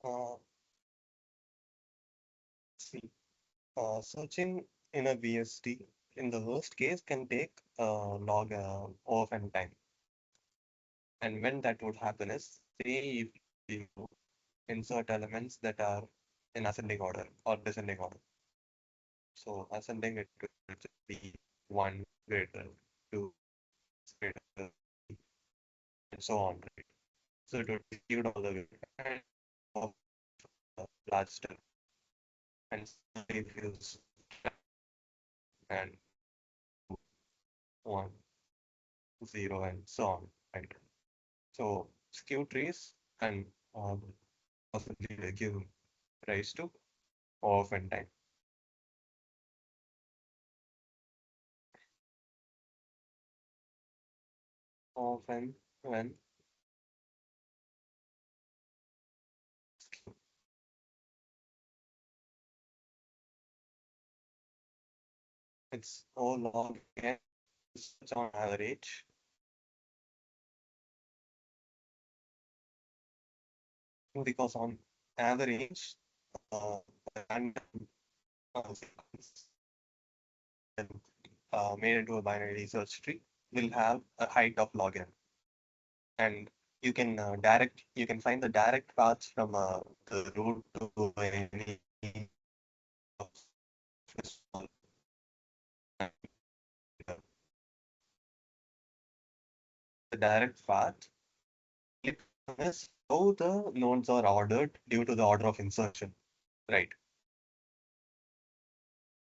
Uh, see, searching in a BST in the worst case can take log of n time. And when that would happen is, say if you insert elements that are in ascending order or descending order. So ascending it could just be 1 greater, 2 greater, and so on, right? So it would be skewed all the way and of large step. And if you and 1, 0, and so on, right? So skew trees can possibly give rise to off and time. Often when it's O log n on average, because on average, random sequence made into a binary search tree will have a height of log n, and you can find the direct paths from the root to any of this one. And, uh, the direct path is how the nodes are ordered due to the order of insertion, right?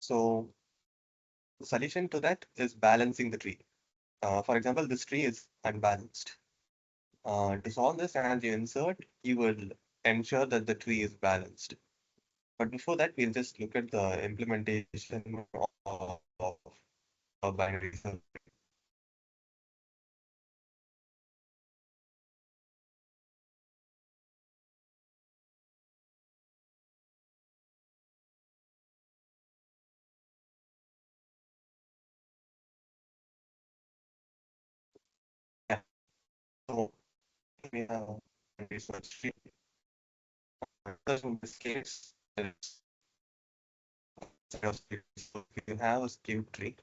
So the solution to that is balancing the tree. For example, this tree is unbalanced. To solve this, as you insert, you will ensure that the tree is balanced. But before that, we'll just look at the implementation of a binary search. Yeah. So we have a binary search tree. So in this case, it's so if you have a skewed tree,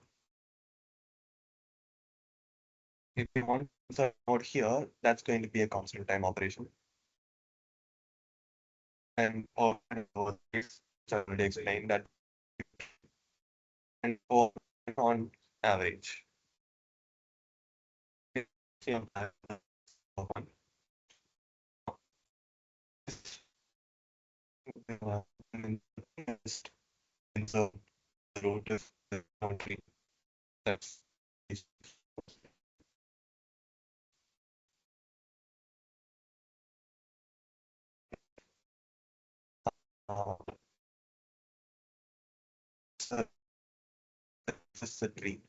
if you want to insert node here, that's going to be a constant time operation. And over this, which I already explained that, and on average. Yeah, one. And just insert the root of the country. That's uh, so just a tree.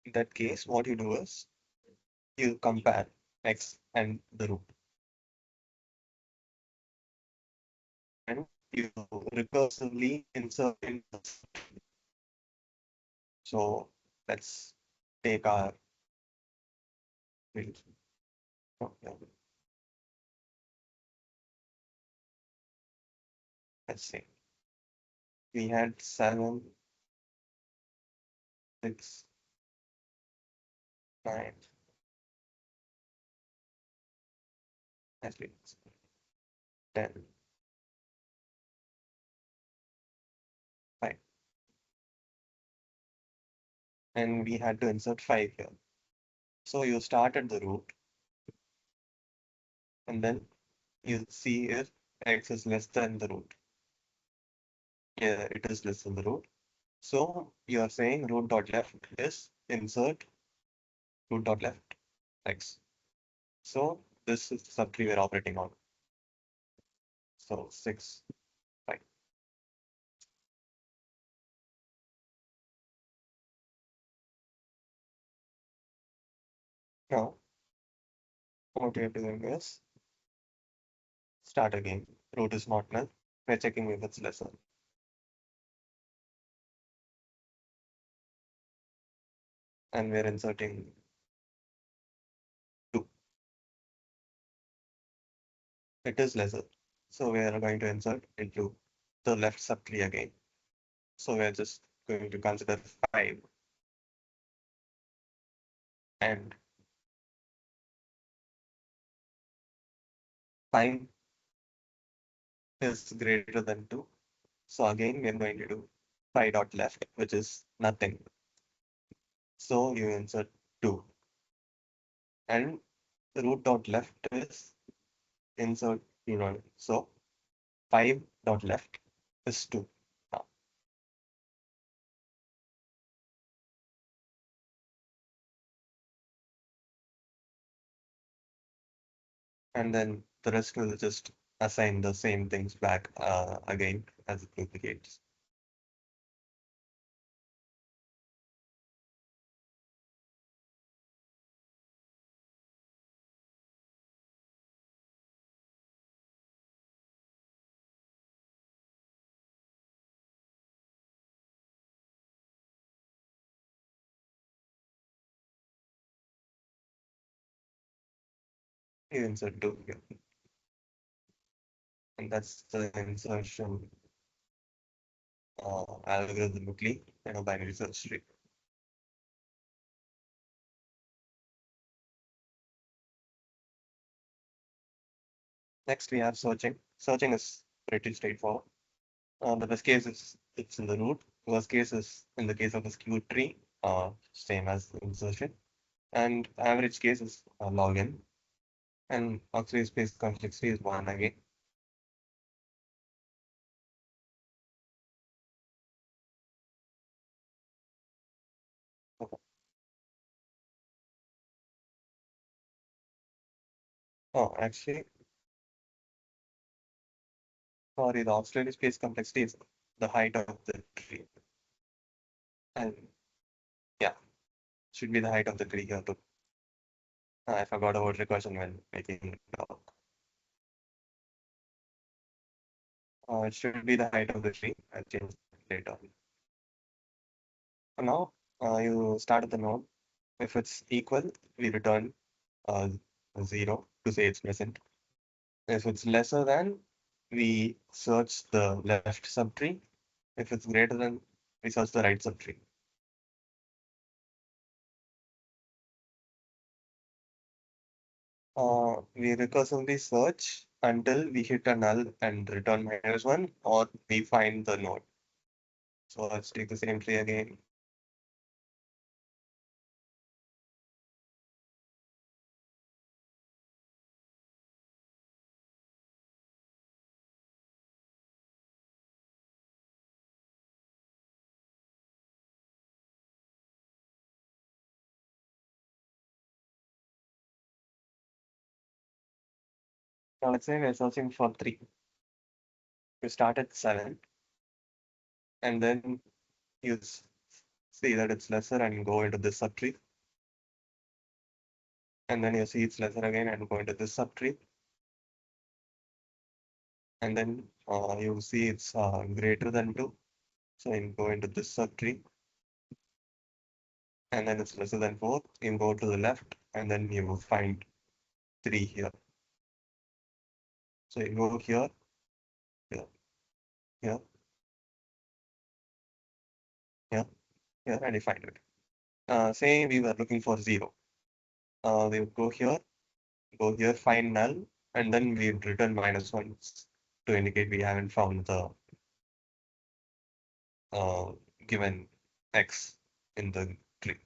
In that case, what you do is you compare x and the root, and you recursively insert in. So let's take our field. Okay, let's see. We had 7, 6, 9, actually 10, 5, and we had to insert 5 here. So you start at the root, and then you see if x is less than the root. Yeah, it is less than the root. So you are saying root dot left is insert root dot left x. So this is the subtree we're operating on. So 6, 5. Now what we are doing is start again. Root is not null. We're checking if it's lesser. And we're inserting 2. It is lesser. So we are going to insert into the left subtree again. So we're just going to consider 5 and 5 is greater than 2. So again, we're going to do 5 dot left, which is nothing. So you insert 2. And the root dot left is insert 2 dot. So 5 dot left is 2. Now, and then the rest will just assign the same things back again as it duplicates. You insert 2 here. And that's the insertion algorithmically in a binary search tree. Next, we have searching. Searching is pretty straightforward. The best case is it's in the root. Worst case is in the case of a skewed tree, same as insertion. And average case is login. And auxiliary space complexity is 1 again. Oh, actually, sorry, the auxiliary space complexity is the height of the tree. And yeah, should be the height of the tree here too. I forgot about recursion when making talk. It should be the height of the tree. I'll change it later. So now you start at the node. If it's equal, we return uh, 0 to say it's present. If it's lesser than, we search the left subtree. If it's greater than, we search the right subtree. We recursively search until we hit a null and return -1, or we find the node. So let's take the same tree again. Now let's say we're searching for 3. You start at 7, and then you see that it's lesser and go into this subtree. And then you see it's lesser again and go into this subtree. And then you see it's greater than 2. So you go into this subtree. And then it's lesser than 4. You go to the left, and then you find 3 here. So you go here, here, here, here, here, and you find it. Say we were looking for 0. We would go here, find null, and then we return -1 to indicate we haven't found the uh, given x in the tree.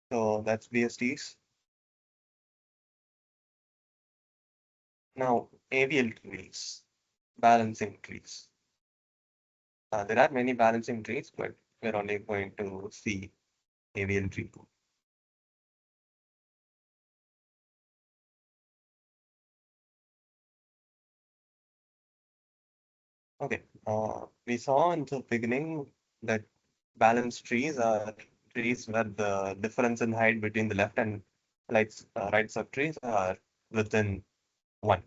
So that's BSTs. Now, AVL trees, balancing trees. There are many balancing trees, but we're only going to see AVL tree. Okay, we saw in the beginning that balanced trees are trees where the difference in height between the left and right subtrees are within 1.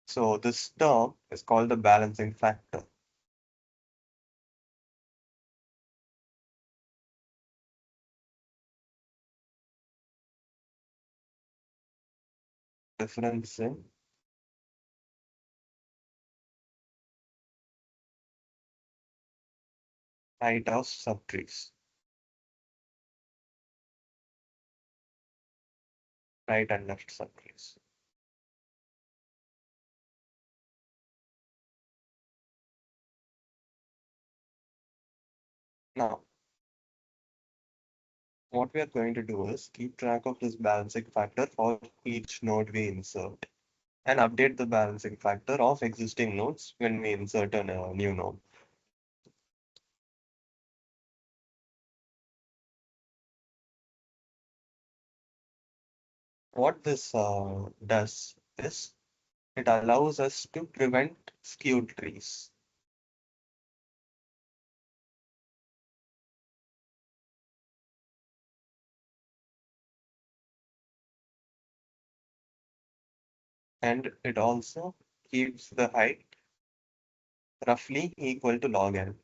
So this term is called the balancing factor. Difference in height of subtrees, right and left subtrees. Now, what we are going to do is keep track of this balancing factor for each node we insert and update the balancing factor of existing nodes when we insert a new node. What this does is it allows us to prevent skewed trees. And it also keeps the height roughly equal to log n.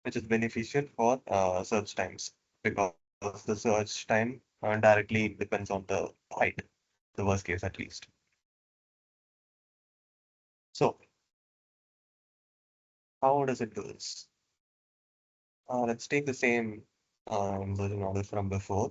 which is beneficial for search times because the search time directly depends on the height, the worst case at least. So how does it do this? Let's take the same inversion order from before.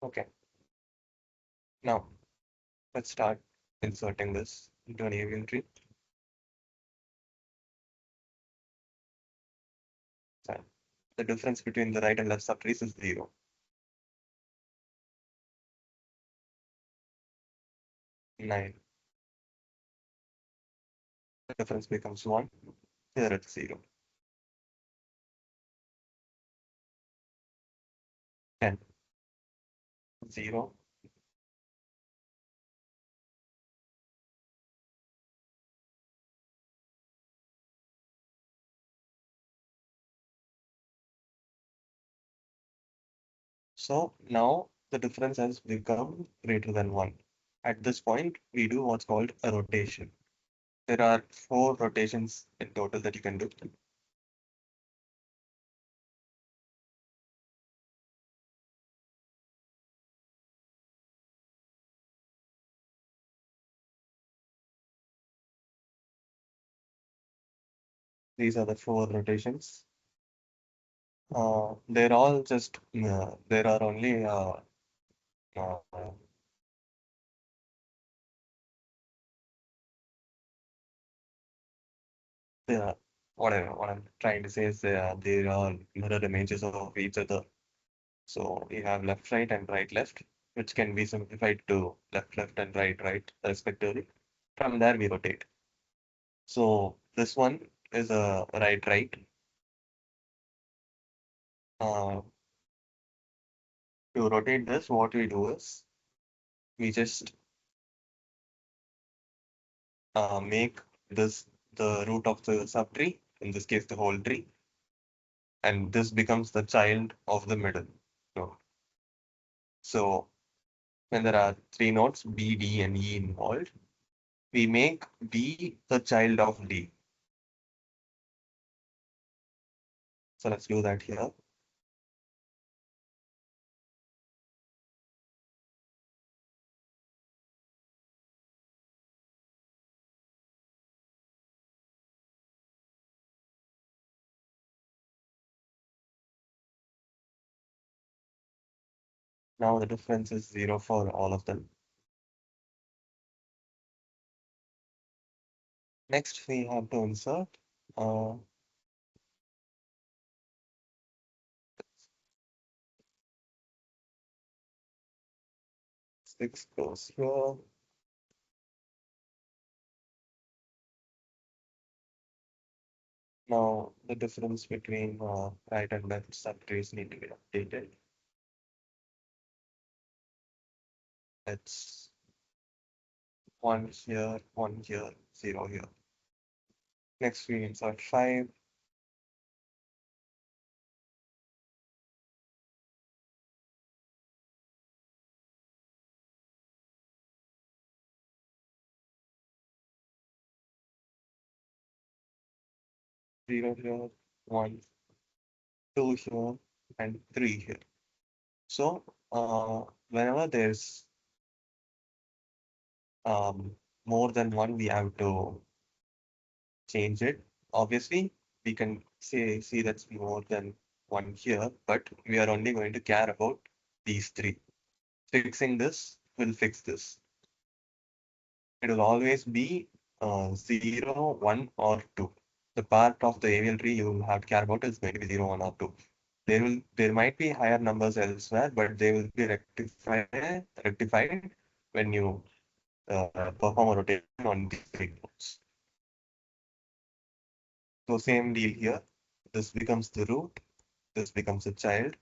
Okay, now let's start inserting this into an AVL tree. So the difference between the right and left subtrees is 0. 9. The difference becomes 1. Here it's 0. 10. 0. So now the difference has become greater than 1. At this point, we do what's called a rotation. There are 4 rotations in total that you can do. These are the 4 rotations. They're all just, there are only uh, yeah, what I'm trying to say is they are mirror images of each other. So we have left, right, and right, left, which can be simplified to left, left, and right, right, respectively. From there, we rotate. So this one is a right, right. Uh, to rotate this, what we do is we just make this the root of the subtree, in this case, the whole tree, and this becomes the child of the middle node. So when there are 3 nodes, B, D, and E involved, we make B the child of D. So let's do that here. Now the difference is 0 for all of them. Next, we have to insert uh, 6 goes here. Now the difference between right and left subtrees need to be updated. It's 1 here, 1 here, 0 here. Next, we insert 5. Zero here, 1, 2 here, and 3 here. So whenever there's more than one, we have to change it. Obviously, we can see that's more than one here, but we are only going to care about these 3. Fixing this will fix this. It will always be 0, 1, or 2. The part of the AVL tree you will have to care about is going to be 0, 1, or 2. There might be higher numbers elsewhere, but they will be rectified when you perform a rotation on these 3 nodes. So same deal here. This becomes the root. This becomes a child.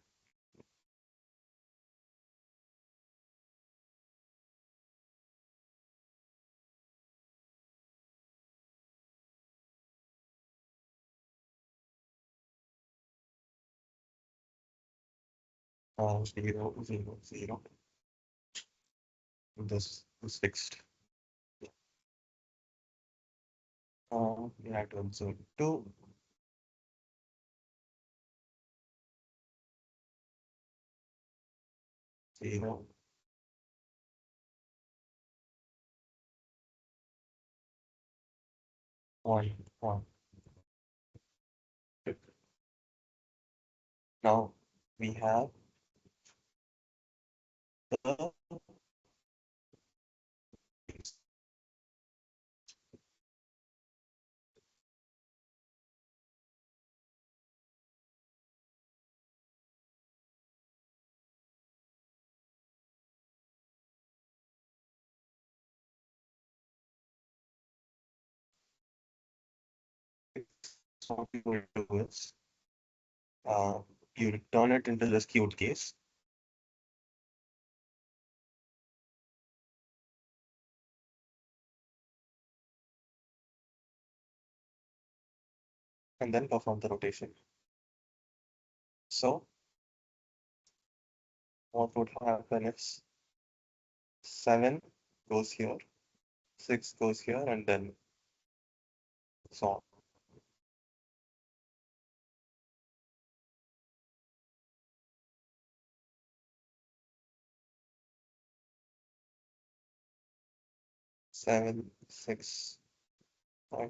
0, 0, 0. This is fixed. We have to insert 2, 0, 1, 1. Now we have the what you will do is uh, you return it into the skewed case. And then perform the rotation. So what would happen is 7 goes here, 6 goes here, and then so on. 7, 6, 5,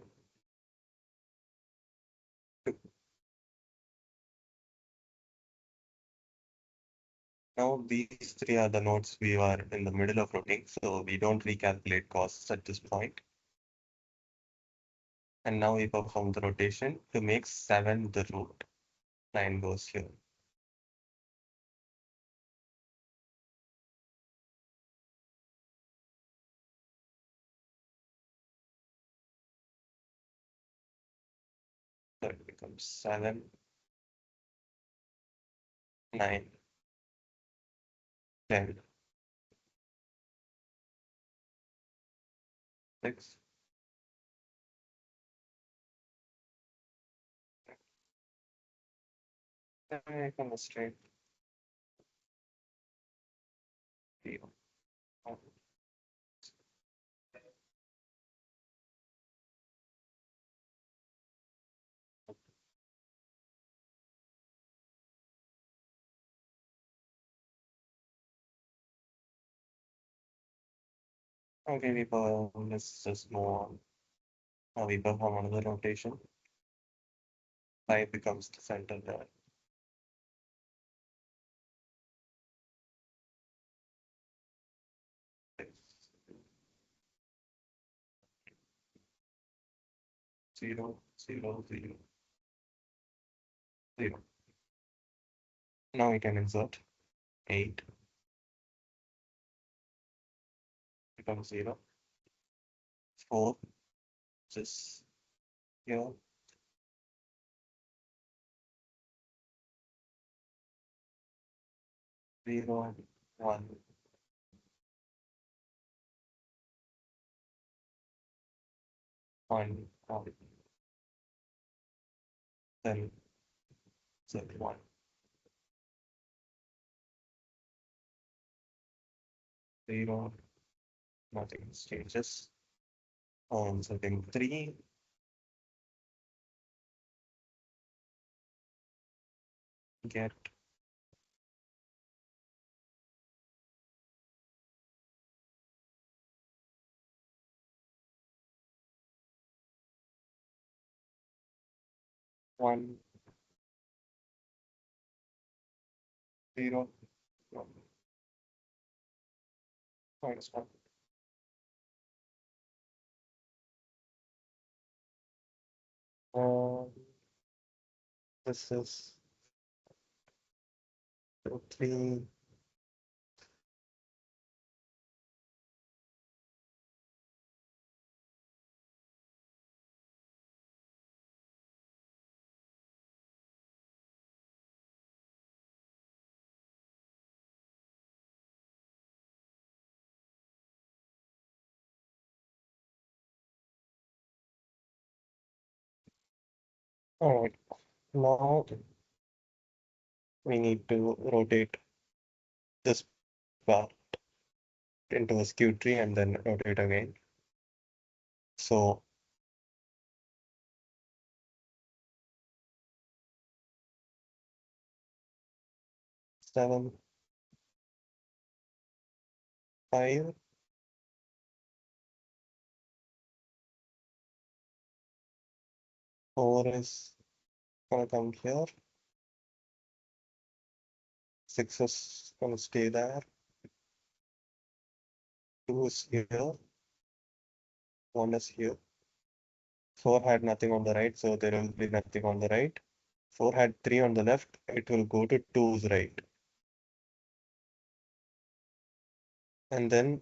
2. Now these three are the nodes we are in the middle of rotating, so we don't recalculate costs at this point. And now we perform the rotation to make 7 the root. 9 goes here. So it becomes 7, 9, 10, 6, and I can straight 0. Okay, let's just move on. Now we perform another rotation. 5 becomes the center there. 6, 0, 0, 0, 0. Now we can insert 8 becomes 0, 4 just here, 0, 1, 1, 1, then Z 1. 0, nothing changes. Setting 3, get 1, 0, 1, minus 1. Um, this is 3, all right. Now we need to rotate this part into a skew tree and then rotate again. So seven, 5, 4 is gonna come here, 6 is gonna stay there, 2 is here, 1 is here. 4 had nothing on the right, so there will be nothing on the right. 4 had 3 on the left, it will go to 2's right. And then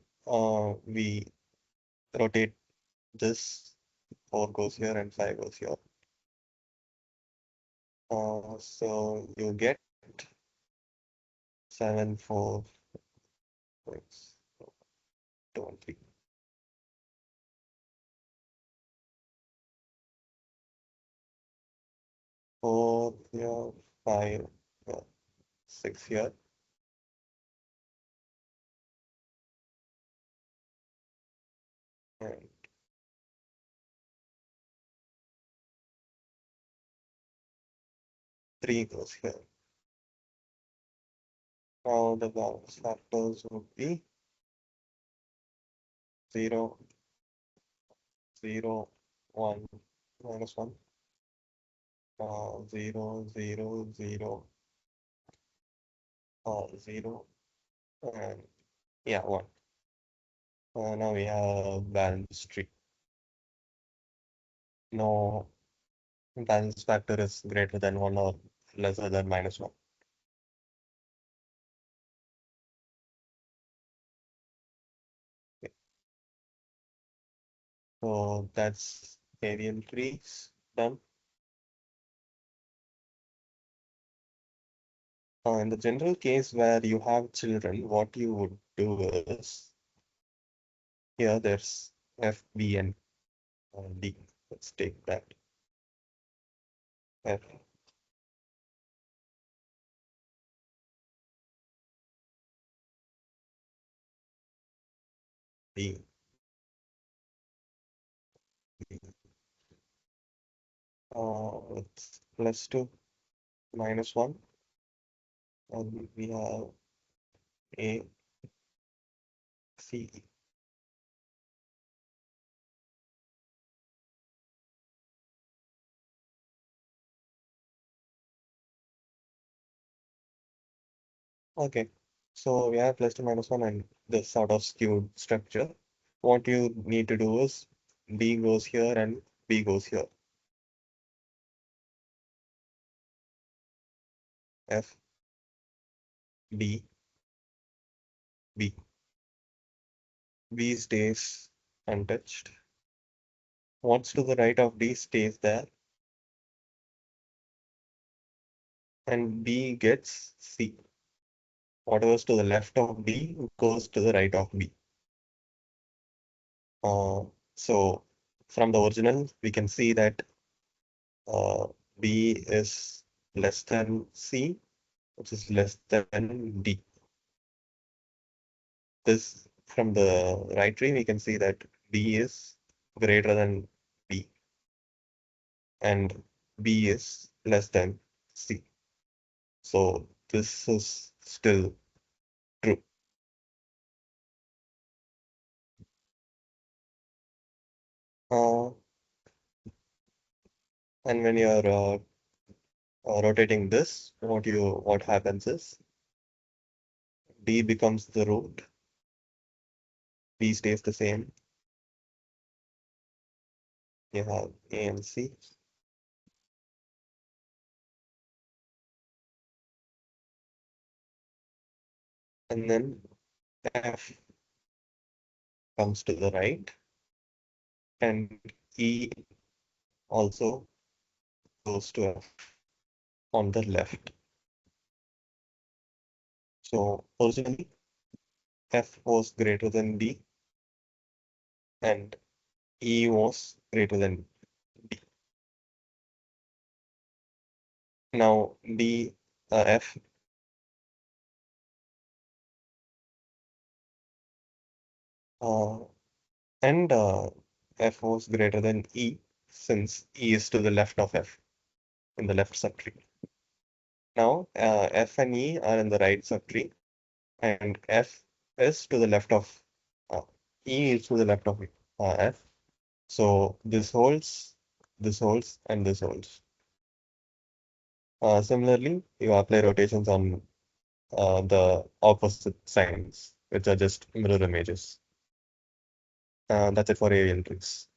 we rotate this, 4 goes here and 5 goes here. So you get 7, 4, 6, 2, and 3. Four here, 5 here, 6 here. And 3 goes here. Now the balance factors would be 0, 0, 1, -1, 0, 0, 0, 0, and yeah, 1. Now we have balance tree. No balance factor is greater than 1 or lesser than -1. Okay. So that's AVL trees done. In the general case where you have children, what you would do is here there's F, B, and D. Let's take that. F, D, B. It's +2, -1, and we have A, C. Okay, so we have +2, -1, and this sort of skewed structure. What you need to do is D goes here and B goes here. F, D, B. B stays untouched. What's to the right of D stays there, and B gets C. Whatever's to the left of D goes to the right of B. So from the original, we can see that B is less than C, which is less than D. This from the right tree, we can see that D is greater than B, and B is less than C. So this is still true. Uh, and when you're rotating this, what happens is D becomes the root, B stays the same. You have A and C. And then F comes to the right, and E also goes to F on the left. So originally F was greater than D and E was greater than D. Now F Uh, and F was greater than E since E is to the left of F in the left subtree. Now F and E are in the right subtree, and F is to the left of uh, E is to the left of F. So this holds, and this holds. Similarly, you apply rotations on the opposite signs, which are just mirror images. That's it for AVL trees.